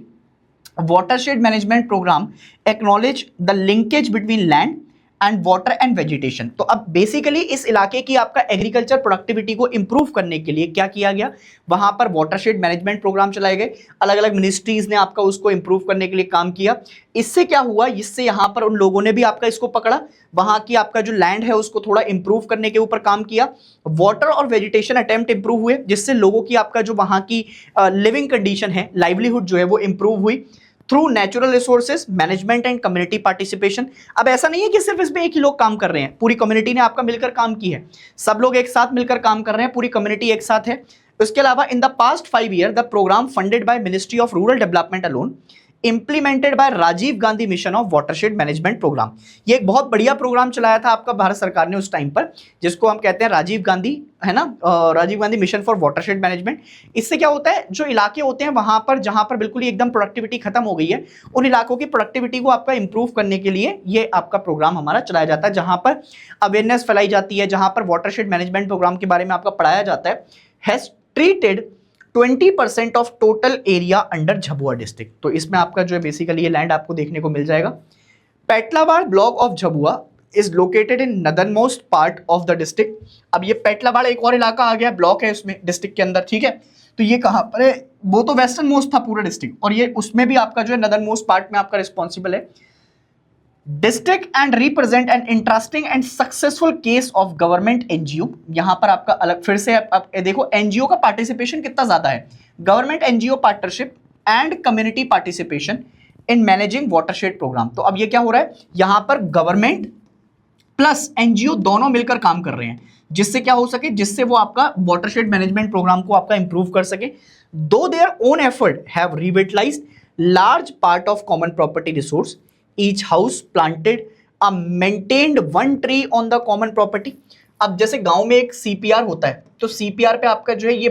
A: Watershed management program acknowledge the linkage between land and water and vegetation. तो अब बेसिकली इस इलाके की आपका एग्रीकल्चर प्रोडक्टिविटी को इंप्रूव करने के लिए क्या किया गया, वहां पर वाटरशेड मैनेजमेंट प्रोग्राम चलाए गए। अलग अलग मिनिस्ट्रीज ने आपका उसको इंप्रूव करने के लिए काम किया। इससे क्या हुआ, इससे यहां पर उन लोगों ने भी आपका इसको पकड़ा, वहां की आपका जो लैंड है उसको थोड़ा इंप्रूव करने के ऊपर काम किया। वाटर और वेजिटेशन अटेम्प्ट इंप्रूव हुए, जिससे लोगों की आपका जो वहां की लिविंग कंडीशन है, लाइवलीहुड जो है वो इंप्रूव हुई through natural resources management and community participation. अब ऐसा नहीं है कि सिर्फ इसमें एक ही लोग काम कर रहे हैं, पूरी कम्युनिटी ने आपका मिलकर काम की है, सब लोग एक साथ मिलकर काम कर रहे हैं, पूरी कम्युनिटी एक साथ है। उसके अलावा in the past 5 year the programme funded by ministry of rural development alone implemented by Rajiv Gandhi mission of watershed management programme. ये एक बहुत बढ़िया प्रोग्राम चलाया था आपका भारत सरकार ने उस टाइम पर, जिसको हम कहते हैं राजीव गांधी, है ना, Rajiv Gandhi mission for watershed management. इससे क्या होता है, जो इलाके होते हैं वहां पर जहां पर बिल्कुल ही एकदम प्रोडक्टिविटी खत्म हो गई है, उन इलाकों की प्रोडक्टिविटी को आपका इंप्रूव करने के लिए ये आपका प्रोग्राम हमारा चलाया जाता है, जहां पर अवेयरनेस फैलाई जाती है, जहां पर वाटरशेड मैनेजमेंट प्रोग्राम के बारे में आपका पढ़ाया जाता है। Has treated 20% of total area under Jhabua district. तो इसमें आपका जो है बेसिकली ये लैंड आपको देखने को मिल जाएगा। Petlawad block of Jhabua is located in northern most part of the district. अब ये पेटलावाड़ एक और इलाका आ गया, ब्लॉक है उसमें डिस्ट्रिक्ट के अंदर, ठीक है। तो ये कहां पर है, वो तो वेस्टर्न मोस्ट था पूरा डिस्ट्रिक्ट, और ये उसमें भी आपका जो है नदर्न मोस्ट पार्ट में आपका रिस्पॉन्सिबल है। District and represent an interesting and successful case of government NGO. यहां पर आपका अलग फिर से आप देखो एनजीओ का पार्टिसिपेशन कितना ज्यादा है, government NGO partnership and community participation in managing watershed programme. तो अब ये क्या हो रहा है, यहां पर गवर्नमेंट प्लस एनजीओ दोनों मिलकर काम कर रहे हैं, जिससे क्या हो सके, जिससे वो आपका वाटरशेड मैनेजमेंट प्रोग्राम को आपका इंप्रूव कर सके। Though their own effort have revitalised large part of common property resource, each house planted a maintained one tree on the common property. अब जैसे गांव में एक सीपीआर होता है, तो सीपीआर पे आपका जो है ये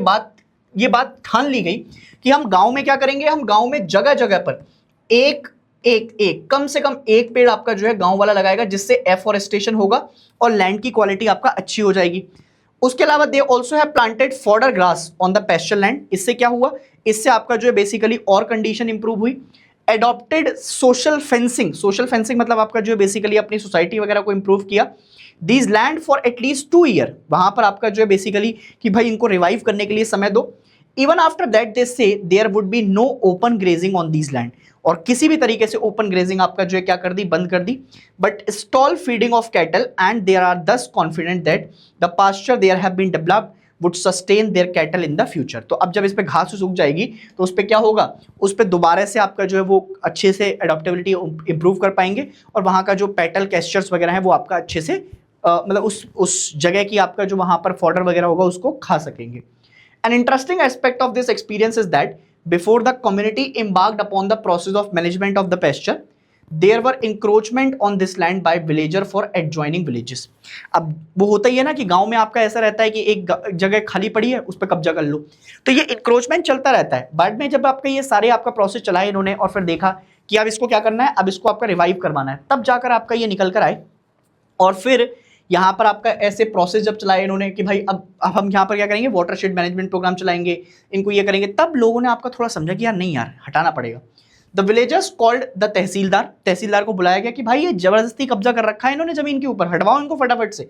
A: बात ठान ली गई कि हम गांव में क्या करेंगे, हम गांव में जगह जगह पर एक कम से कम एक पेड़ आपका जो है गांव वाला लगाएगा, जिससे एफोरेस्टेशन होगा और लैंड की क्वालिटी आपका अच्छी हो जाएगी। उसके अलावा they also have planted fodder grass on the pasture land. इससे क्या हुआ, इससे आपका जो है बेसिकली और कंडीशन इंप्रूव हुई। एडॉप्टेड सोशल फेंसिंग मतलब आपका जो है बेसिकली अपनी सोसाइटी वगैरह को इंप्रूव किया। These land for at least 2 year, वहां पर आपका जो है बेसिकली कि भाई इनको रिवाइव करने के लिए समय दो। Even after that they say there would be no open grazing on these land, और किसी भी तरीके से ओपन ग्रेजिंग आपका जो है क्या कर दी, बंद कर दी। But stall feeding of cattle and there are thus confident that the pasture there have been developed would sustain their cattle in the future. तो अब जब इस पे घास सूख जाएगी तो उस पे क्या होगा, उस पे दोबारा से आपका जो है वो अच्छे से एडॉप्टेबिलिटी इंप्रूव कर पाएंगे, और वहाँ का जो पेटल कैस्चर्स वगैरह है वो आपका अच्छे से मतलब उस जगह की आपका जो वहाँ पर फॉडर वगैरह होगा उसको खा सकेंगे। An interesting aspect of this experience is that before the community embarked upon the process of management of the pasture, there were encroachment on this land by villager for adjoining villages। अब वो होता ही है ना कि गांव में आपका ऐसा रहता है कि एक जगह खाली पड़ी है उस पर कब्जा कर लो, तो ये इंक्रोचमेंट चलता रहता है। बाद में जब आपका ये सारे आपका प्रोसेस चलाए इन्होंने और फिर देखा कि अब इसको क्या करना है, अब इसको आपका रिवाइव करवाना है, तब जाकर आपका ये निकल कर आए। और फिर यहाँ पर आपका ऐसे प्रोसेस जब चलाए इन्होंने कि भाई अब हम यहाँ पर क्या करेंगे, वाटरशेड मैनेजमेंट प्रोग्राम चलाएंगे, इनको ये करेंगे, तब लोगों ने आपका थोड़ा समझा कि यार नहीं यार हटाना पड़ेगा। द विलेजर्स कॉल्ड द तहसीलदार को बुलाया गया कि भाई ये जबरदस्ती कब्जा कर रखा है इन्होंने जमीन के ऊपर, हटवाओ इनको फटाफट से।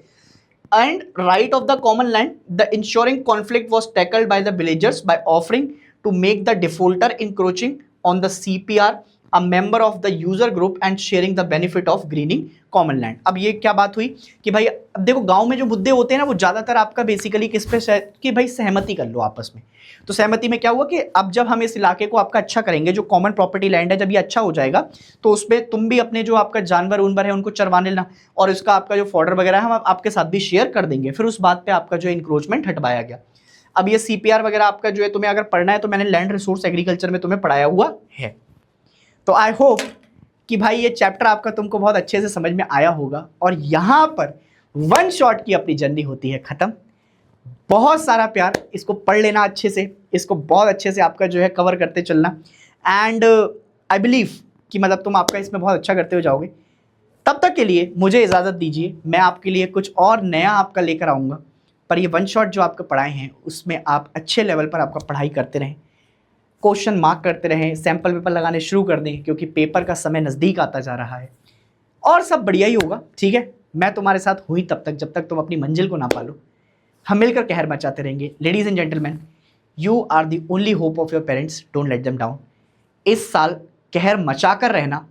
A: And right of the common land, the ensuring conflict was tackled by the villagers by offering to make the defaulter encroaching on the CPR a member of the user group and sharing the benefit of greening common land। अब ये क्या बात हुई कि भाई अब देखो गांव में जो मुद्दे होते हैं ना वो ज्यादातर आपका बेसिकली किस पे कि भाई सहमति कर लो आपस में। तो सहमति में क्या हुआ कि अब जब हम इस इलाके को आपका अच्छा करेंगे, जो कॉमन प्रॉपर्टी लैंड है, जब ये अच्छा हो जाएगा तो उसमें तुम भी अपने जो आपका जानवर उनवर है उनको चरवाने लेना, और इसका आपका जो फॉडर वगैरह है हम आपके साथ भी शेयर कर देंगे। फिर उस बात पर आपका जो इंक्रोचमेंट हटवाया गया। अब ये सीपीआर वगैरह आपका जो है तुम्हें अगर पढ़ना है तो मैंने लैंड रिसोर्स एग्रीकल्चर में तुम्हें पढ़ाया हुआ है। तो आई होप कि भाई ये चैप्टर आपका तुमको बहुत अच्छे से समझ में आया होगा, और यहाँ पर वन शॉट की अपनी जर्नी होती है ख़त्म। बहुत सारा प्यार, इसको पढ़ लेना अच्छे से, इसको बहुत अच्छे से आपका जो है कवर करते चलना, एंड आई बिलीव कि मतलब तुम आपका इसमें बहुत अच्छा करते हो जाओगे। तब तक के लिए मुझे इजाज़त दीजिए, मैं आपके लिए कुछ और नया आपका लेकर आऊँगा। पर ये वन शॉट जो आपको पढ़ाए हैं उसमें आप अच्छे लेवल पर आपका पढ़ाई करते रहें, क्वेश्चन मार्क करते रहें, सैंपल पेपर लगाने शुरू कर दें, क्योंकि पेपर का समय नज़दीक आता जा रहा है और सब बढ़िया ही होगा। ठीक है, मैं तुम्हारे साथ हुई तब तक जब तक तुम अपनी मंजिल को ना पालो। हम मिलकर कहर मचाते रहेंगे। Ladies and gentleman, you are the only hope of your parents, don't let them down. इस साल कहर मचा कर रहना,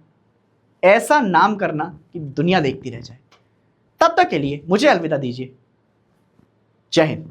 A: ऐसा नाम करना कि दुनिया देखती रह जाए। तब तक के लिए मुझे अलविदा दीजिए। जय हिंद।